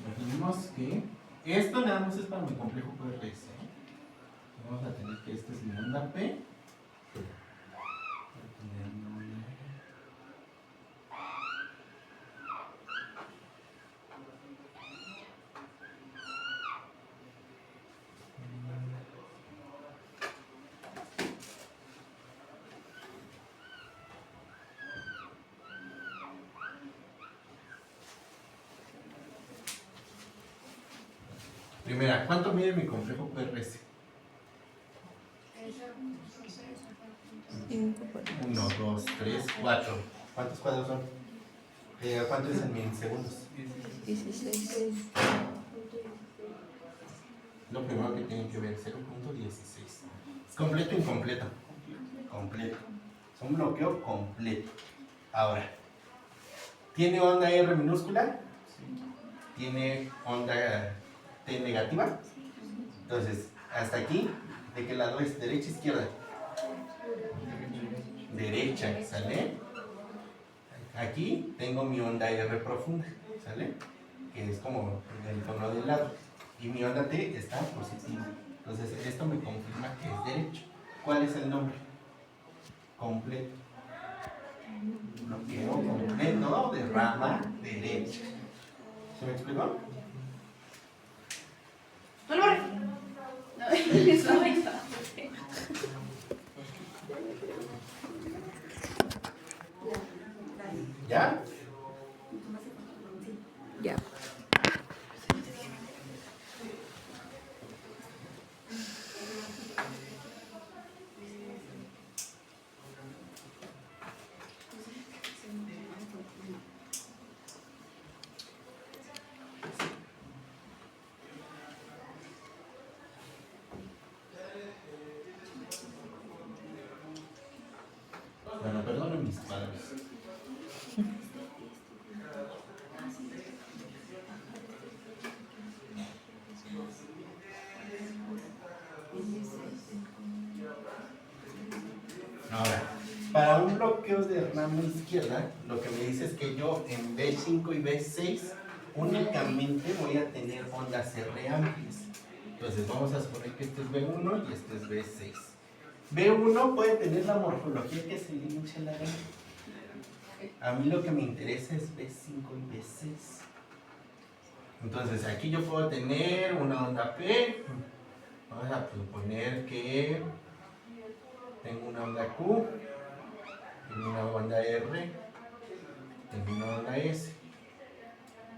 Imaginemos que esto nada más es para mi complejo QRS, ¿eh? Vamos a tener que esta es mi onda P. Voy a tener una onda Primera, ¿cuánto mide mi complejo QRS? 5 por 1, 2, 3, 4. ¿Cuántos cuadros son? ¿Cuánto es en milisegundos? 16. Lo primero que tienen que ver, 0.16. ¿Es completo o incompleto? Completo. Es un bloqueo completo. Ahora, ¿tiene onda R minúscula? ¿Tiene onda T negativa? Entonces, hasta aquí, ¿de qué lado es? ¿Derecha o izquierda? Derecha, ¿sale? Aquí tengo mi onda R profunda, ¿sale? Que es como el tono del lado. Y mi onda T está positiva. Entonces, esto me confirma que es derecho. ¿Cuál es el nombre? Completo. Bloqueo completo de rama derecha. ¿Se me explicó? ¿Ya? Ya. Bueno, perdonen mis padres. Ahora, para un bloqueo de rama izquierda, lo que me dice es que yo en B5 y B6 únicamente voy a tener ondas R amplias. Entonces vamos a suponer que este es B1 y este es B6. B1 puede tener la morfología que se le hinche la gana. A mí lo que me interesa es B5 y B6. Entonces aquí yo puedo tener una onda P. Vamos a suponer que tengo una onda Q, tengo una onda R, tengo una onda S.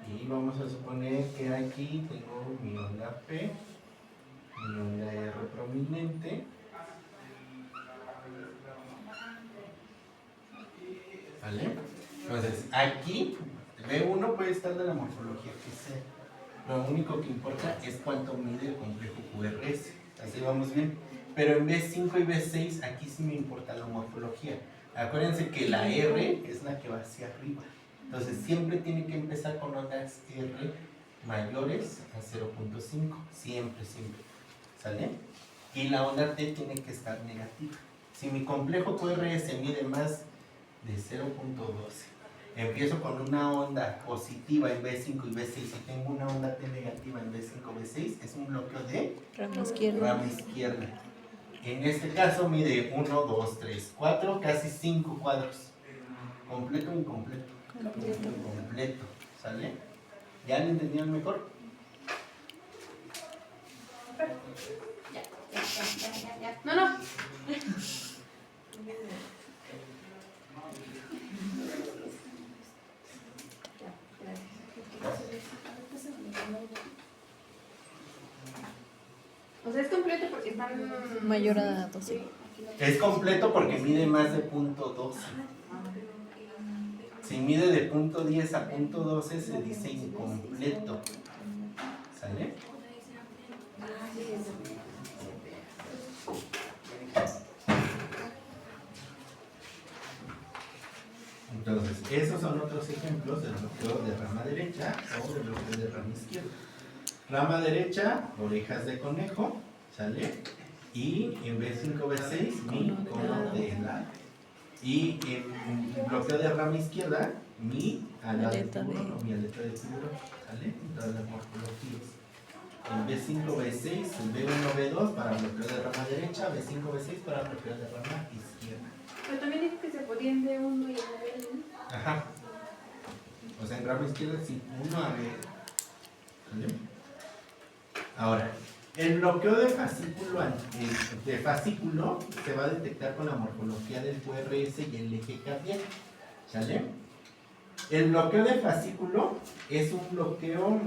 Y vamos a suponer que aquí tengo mi onda P, mi onda R prominente. ¿Vale? Entonces, aquí B1 puede estar de la morfología que sea. Lo único que importa es cuánto mide el complejo QRS. Así vamos bien. Pero en B5 y B6, aquí sí me importa la morfología. Acuérdense que la R es la que va hacia arriba. Entonces, siempre tiene que empezar con ondas R mayores a 0.5. Siempre, siempre. ¿Sale? Y la onda T tiene que estar negativa. Si mi complejo QRS mide más de 0.12, empiezo con una onda positiva en B5 y B6 y tengo una onda T negativa en B5 y B6, es un bloqueo de Rama izquierda. rama izquierda. En este caso mide 1, 2, 3, 4, casi 5 cuadros. ¿Completo o incompleto? Completo. Completo. ¿Sale? ¿Ya lo entendieron mejor? Ya. No. O sea, es completo porque están Mayor a 12. Es completo porque mide más de 0.12. Si mide de 0.10 a 0.12 se dice incompleto. ¿Sale? Entonces, esos son otros ejemplos del bloqueo de rama derecha o del bloqueo de rama izquierda. Rama derecha, orejas de conejo, ¿sale? Y en B5, B6, mi cono de helado. Y en bloqueo de rama izquierda, mi ala de tiburón o mi aleta de tiburón, ¿sale? En todas las morfologías. En B5, B6, B1, B2 para bloqueo de rama derecha, B5, B6 para bloqueo de rama izquierda. Pero también dijo que se podían de uno y uno B, ¿no? Ajá. O sea, en rama izquierda sí, 1 a B. ¿Vale? Ahora, el bloqueo de fascículo se va a detectar con la morfología del QRS y el eje cardíaco. ¿Sale? El bloqueo de fascículo es un bloqueo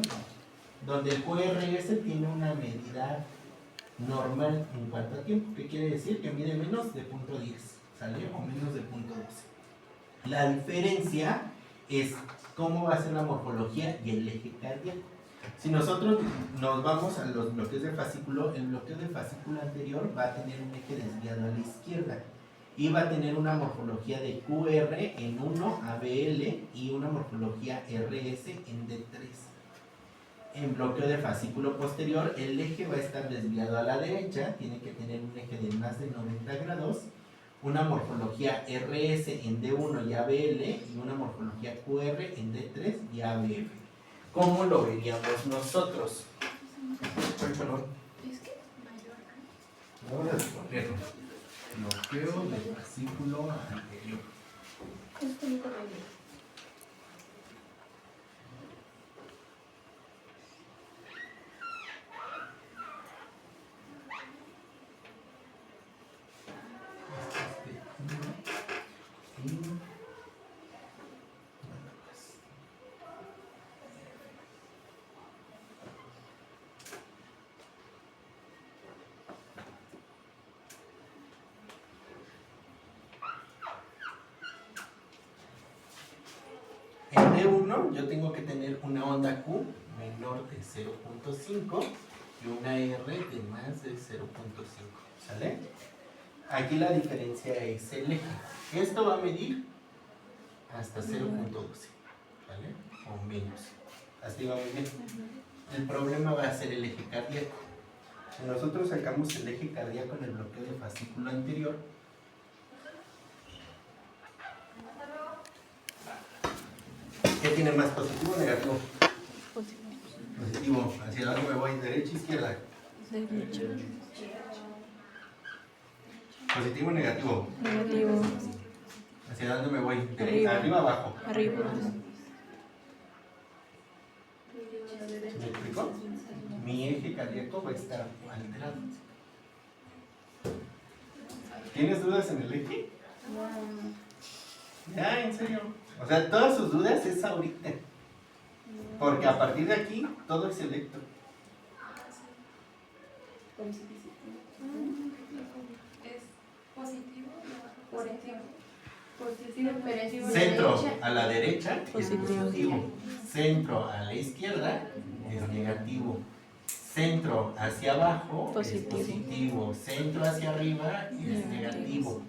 donde el QRS tiene una medida normal en cuanto a tiempo. ¿Qué quiere decir? Que mide menos de 0.10, ¿sale? O menos de 0.12. La diferencia es cómo va a ser la morfología y el eje cardíaco. Si nosotros nos vamos a los bloqueos de fascículo, el bloqueo de fascículo anterior va a tener un eje desviado a la izquierda y va a tener una morfología de QR en 1 ABL y una morfología RS en D3. En bloqueo de fascículo posterior, el eje va a estar desviado a la derecha, tiene que tener un eje de más de 90 grados, una morfología RS en D1 y ABL y una morfología QR en D3 y ABF. ¿Cómo lo veríamos nosotros? Perdón. Es que mayor. Vamos a poner bloqueo de fascículo anterior. En D1 yo tengo que tener una onda Q menor de 0.5 y una R de más de 0.5, ¿sale? Aquí la diferencia es el eje. Esto va a medir hasta 0.12, ¿vale? O menos. Así va muy bien. El problema va a ser el eje cardíaco. Si nosotros sacamos el eje cardíaco en el bloqueo de fascículo anterior, ¿qué tiene más, positivo o negativo? Positivo. ¿Hacia dónde me voy? ¿Derecha o izquierda? Derecha. ¿Positivo o negativo? Negativo. ¿Hacia dónde me voy? Arriba. ¿Arriba o abajo? Arriba. ¿Me explico? Mi eje cardíaco va a estar alterado. ¿Tienes dudas en el eje? Ya, en serio. O sea, todas sus dudas es ahorita. Porque a partir de aquí, todo es electro. Es positivo. Positivo, pero es Centro derecha. a la derecha es Positivo. positivo. Centro a la izquierda es negativo. Centro hacia abajo Positivo. es positivo. Centro hacia arriba es negativo.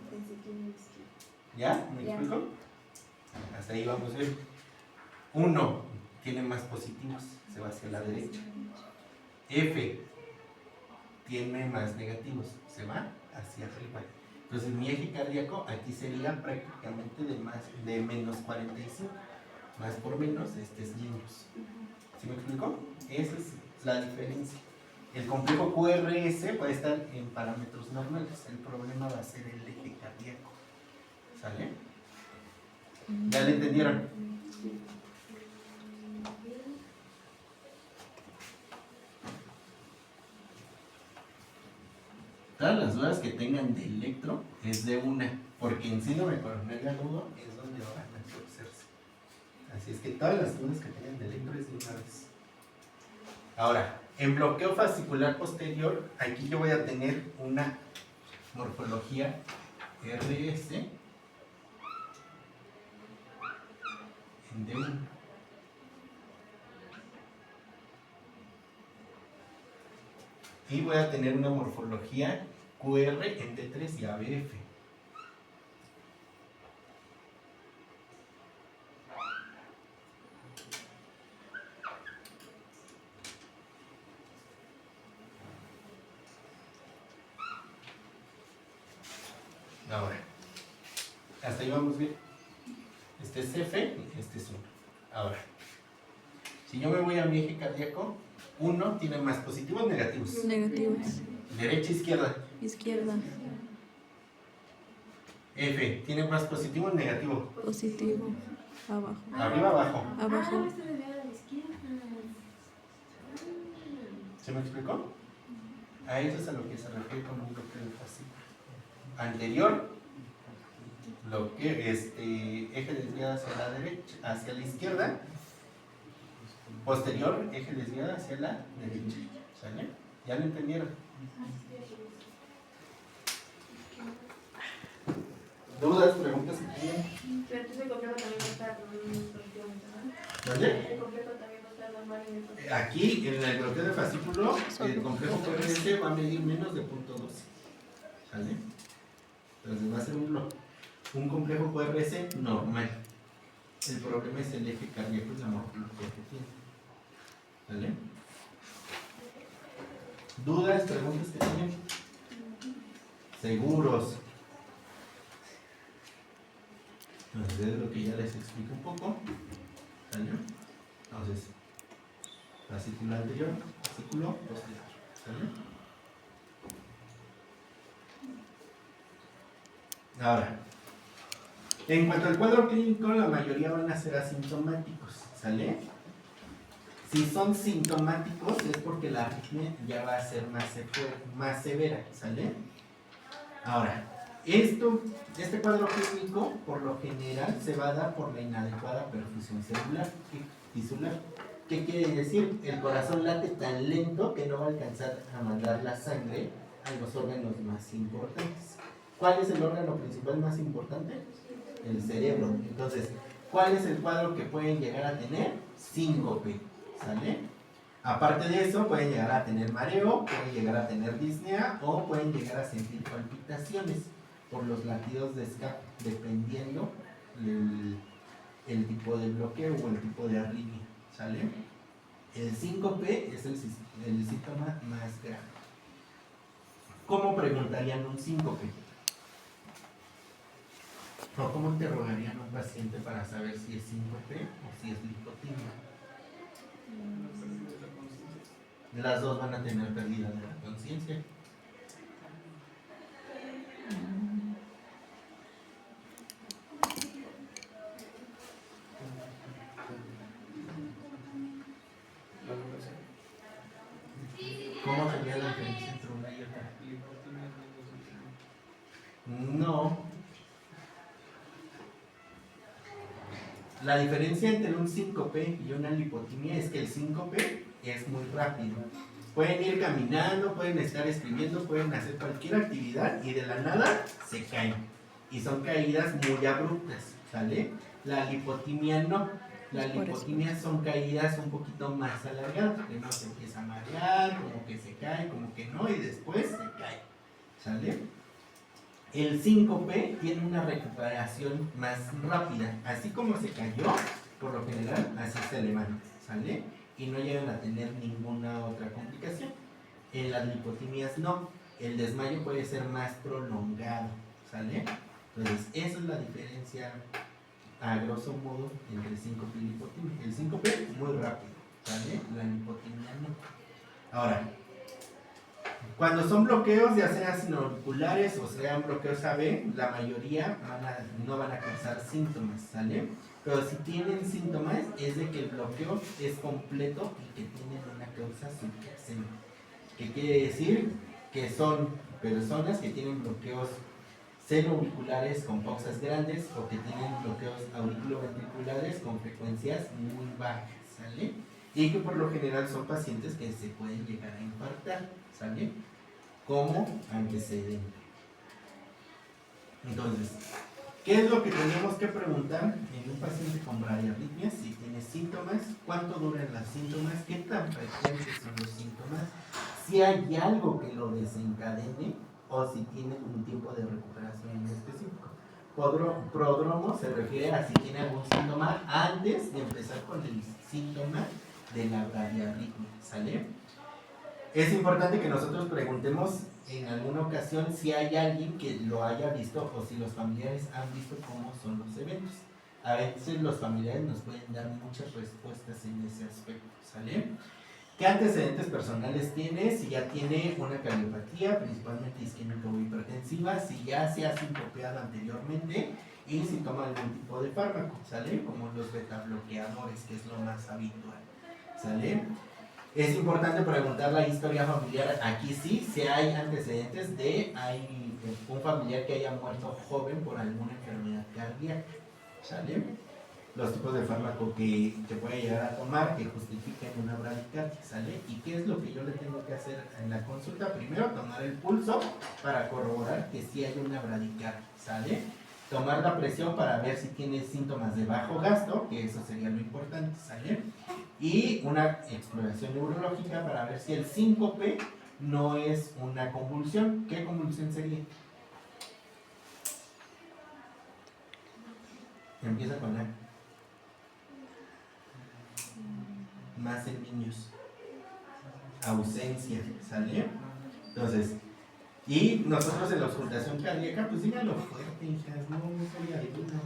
¿Ya? ¿Me Ya. explico? Hasta ahí vamos a ver. 1 tiene más positivos, se va hacia la derecha. F tiene más negativos, se va hacia arriba. Entonces mi eje cardíaco aquí sería prácticamente de menos 45. Más por menos, este es menos. ¿Sí me explico? Esa es la diferencia. El complejo QRS va a estar en parámetros normales. El problema va a ser el eje cardíaco. ¿Sale? ¿Ya le entendieron? Todas las dudas que tengan de electro es de una, porque en síndrome coronario agudo es donde van a torcerse. Así es que todas las dudas que tengan de electro es de una vez. Ahora, en bloqueo fascicular posterior, aquí yo voy a tener una morfología RS en D1. Y voy a tener una morfología QR en D3 y ABF. Ahora, hasta ahí vamos bien. Este es F, este es 1. Ahora, si yo me voy a mi eje cardíaco, 1 tiene más positivos o negativos. Negativos. Derecha, izquierda. Izquierda. F, ¿tiene más positivo o negativo? Positivo. Abajo. Arriba, abajo. Abajo. ¿Se me explicó? A eso es a lo que se refiere con un bloqueo de fascículo. Anterior, eje desviado hacia la derecha, hacia la izquierda. Posterior, eje desviado hacia la derecha. ¿Sale? ¿Ya lo entendieron? ¿Dudas, preguntas que tengan? Pero entonces el complejo también va a estar con un ¿Vale? El complejo también va a estar normal en el complejo. Aquí, en el bloqueo de fascículo, el complejo QRS va a medir menos de 0.12. ¿Sale? Entonces va a ser un complejo QRS normal. El problema es el eje cardíaco y la morfología que tiene. ¿Vale? ¿Dudas, preguntas que tienen? Seguros. Entonces es lo que ya les explico un poco. ¿Sale? Entonces, fascículo anterior, fascículo posterior. ¿Sale? Ahora, en cuanto al cuadro clínico, la mayoría van a ser asintomáticos, ¿sale? Si son sintomáticos es porque la arritmia ya va a ser más severa, ¿sale? Ahora, este cuadro clínico, por lo general, se va a dar por la inadecuada perfusión tisular. ¿Qué quiere decir? El corazón late tan lento que no va a alcanzar a mandar la sangre a los órganos más importantes. ¿Cuál es el órgano principal más importante? El cerebro. Entonces, ¿cuál es el cuadro que pueden llegar a tener? Síncope, ¿sale? Aparte de eso, pueden llegar a tener mareo, pueden llegar a tener disnea o pueden llegar a sentir palpitaciones por los latidos de escape, dependiendo el tipo de bloqueo o el tipo de arritmia, ¿sale? El síncope es el síntoma más grave. ¿Cómo preguntarían un síncope? ¿O cómo interrogarían a un paciente para saber si es síncope o si es lipotimia? Las dos van a tener pérdida de la conciencia. ¿Cómo sería la diferencia entre una y otra? No. La diferencia entre un síncope y una lipotimia es que el síncope es muy rápido. Pueden ir caminando, pueden estar escribiendo, pueden hacer cualquier actividad y de la nada se caen. Y son caídas muy abruptas, ¿sale? La lipotimia no. La lipotimia son caídas un poquito más alargadas. Primero se empieza a marear, como que se cae, como que no, y después se cae, ¿sale? El síncope tiene una recuperación más rápida. Así como se cayó, por lo general, así se levanta, ¿sale? Y no llegan a tener ninguna otra complicación. En las lipotimias no. El desmayo puede ser más prolongado, ¿sale? Entonces, esa es la diferencia, a grosso modo, entre síncope y lipotimia. El síncope muy rápido, ¿sale? La lipotimia no. Ahora, cuando son bloqueos, ya sean sinoauriculares o sean bloqueos AB, la mayoría no van a causar síntomas, ¿sale? Pero si tienen síntomas, es de que el bloqueo es completo y que tienen una causa subyacente. ¿Qué quiere decir? Que son personas que tienen bloqueos senoauriculares con pausas grandes o que tienen bloqueos auriculoventriculares con frecuencias muy bajas, ¿sale? Y que por lo general son pacientes que se pueden llegar a infartar, ¿sale? Como antecedente. Entonces, ¿qué es lo que tenemos que preguntar en un paciente con bradiarritmia? Si tiene síntomas, ¿cuánto duran los síntomas? ¿Qué tan frecuentes son los síntomas? Si hay algo que lo desencadene o si tiene un tiempo de recuperación en específico. Prodromo se refiere a si tiene algún síntoma antes de empezar con el síntoma de la bradiarritmia, ¿sale? Es importante que nosotros preguntemos en alguna ocasión si hay alguien que lo haya visto o si los familiares han visto cómo son los eventos. A veces los familiares nos pueden dar muchas respuestas en ese aspecto, ¿sale? ¿Qué antecedentes personales tiene? Si ya tiene una cardiopatía, principalmente isquémica o hipertensiva, si ya se ha sincopeado anteriormente y si toma algún tipo de fármaco, ¿sale? Como los betabloqueadores, que es lo más habitual, ¿sale? Es importante preguntar la historia familiar. Aquí sí, si hay antecedentes hay un familiar que haya muerto joven por alguna enfermedad cardíaca, ¿sale? Los tipos de fármaco que puede llegar a tomar que justifiquen una bradicardia, ¿sale? ¿Y qué es lo que yo le tengo que hacer en la consulta? Primero, tomar el pulso para corroborar que sí hay una bradicardia, ¿sale? tomar la presión para ver si tiene síntomas de bajo gasto, que eso sería lo importante, ¿sale? Y una exploración neurológica para ver si el síncope no es una convulsión. ¿Qué convulsión sería? Empieza con A. Más en niños. Ausencia, ¿sale? Entonces, y nosotros en la auscultación cardíaca, pues díganlo fuerte, hijas, no soy adivino.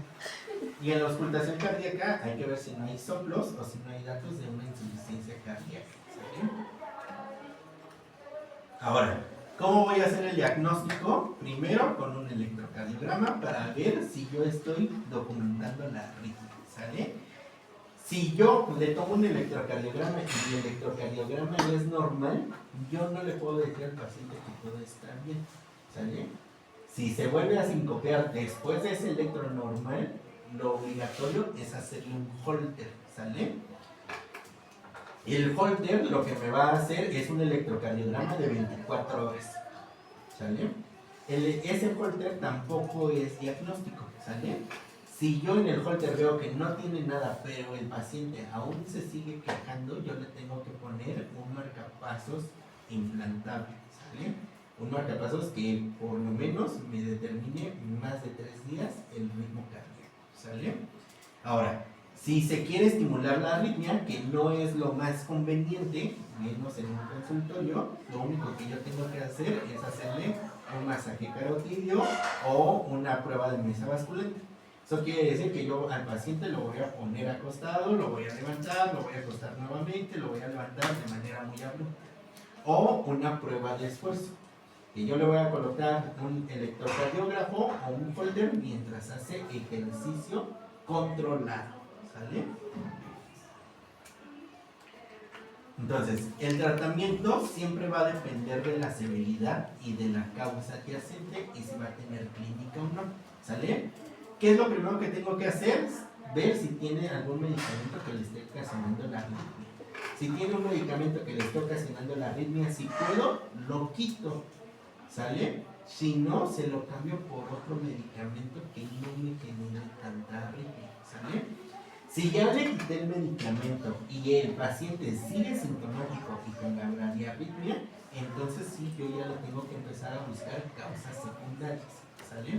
Y en la auscultación cardíaca hay que ver si no hay soplos o si no hay datos de una insuficiencia cardíaca, ¿sale? Ahora, ¿cómo voy a hacer el diagnóstico? Primero con un electrocardiograma para ver si yo estoy documentando la arritmia, ¿sale? Si yo le tomo un electrocardiograma y el electrocardiograma es normal, yo no le puedo decir al paciente que todo está bien, ¿sale? Si se vuelve a sincopear después de ese electro normal, lo obligatorio es hacerle un holter, ¿sale? El holter lo que me va a hacer es un electrocardiograma de 24 horas, ¿sale? Ese holter tampoco es diagnóstico, ¿sale? Si yo en el holter veo que no tiene nada, pero el paciente aún se sigue quejando, yo le tengo que poner un marcapasos implantable, ¿sale? Un marcapasos que por lo menos me determine más de 3 días el ritmo cardíaco, ¿sale? Ahora, si se quiere estimular la arritmia, que no es lo más conveniente, menos en un consultorio, lo único que yo tengo que hacer es hacerle un masaje carotidio o una prueba de mesa basculante. Eso quiere decir que yo al paciente lo voy a poner acostado, lo voy a levantar, lo voy a acostar nuevamente, lo voy a levantar de manera muy abrupta. O una prueba de esfuerzo, que yo le voy a colocar un electrocardiógrafo o un holter mientras hace ejercicio controlado, ¿sale? Entonces, el tratamiento siempre va a depender de la severidad y de la causa adyacente y si va a tener clínica o no, ¿sale? ¿Qué es lo primero que tengo que hacer? Ver si tiene algún medicamento que le esté ocasionando la arritmia. Si tiene un medicamento que le esté ocasionando la arritmia, si puedo, lo quito, ¿sale? Si no, se lo cambio por otro medicamento que no me genere tanta arritmia, ¿sale? Si ya le quité el medicamento y el paciente sigue sintomático y con la bradiarritmia, entonces sí, yo ya le tengo que empezar a buscar causas secundarias, ¿sale?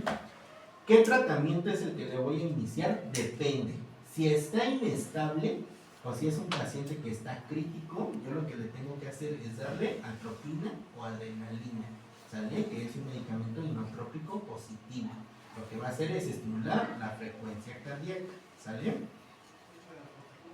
¿Qué tratamiento es el que le voy a iniciar? Depende. Si está inestable o si es un paciente que está crítico, yo lo que le tengo que hacer es darle atropina o adrenalina, ¿sale? Que es un medicamento inotrópico positivo. Lo que va a hacer es estimular la frecuencia cardíaca, ¿sale?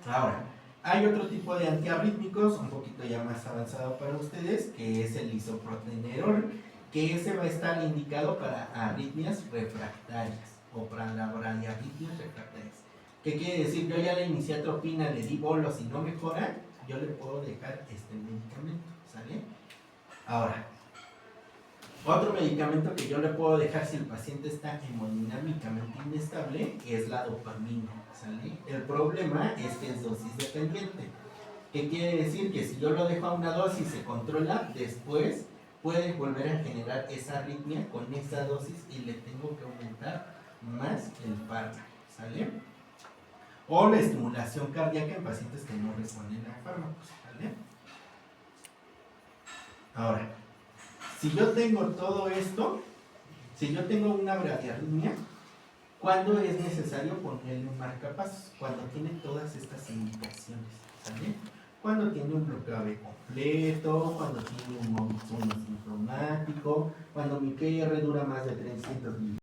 Ahora, hay otro tipo de antiarrítmicos, un poquito ya más avanzado para ustedes, que es el isoprotenerol, que ese va a estar indicado para arritmias refractarias o para la bradiarritmias refractarias. ¿Qué quiere decir? Yo ya le inicié atropina, le di bolos y no mejora, yo le puedo dejar este medicamento, ¿sale? Ahora, otro medicamento que yo le puedo dejar si el paciente está hemodinámicamente inestable es la dopamina, ¿sale? El problema es que es dosis dependiente. ¿Qué quiere decir? Que si yo lo dejo a una dosis y se controla, después puede volver a generar esa arritmia con esa dosis y le tengo que aumentar más el fármaco, ¿sale? O la estimulación cardíaca en pacientes que no responden a fármacos, ¿sale? Ahora, si yo tengo todo esto, si yo tengo una bradiarritmia, ¿cuándo es necesario ponerle un marcapasos? Cuando tiene todas estas indicaciones, ¿sale? Cuando tiene un bloqueo AB completo, cuando tiene un mono sintomático, cuando mi PR dura más de 300 mil.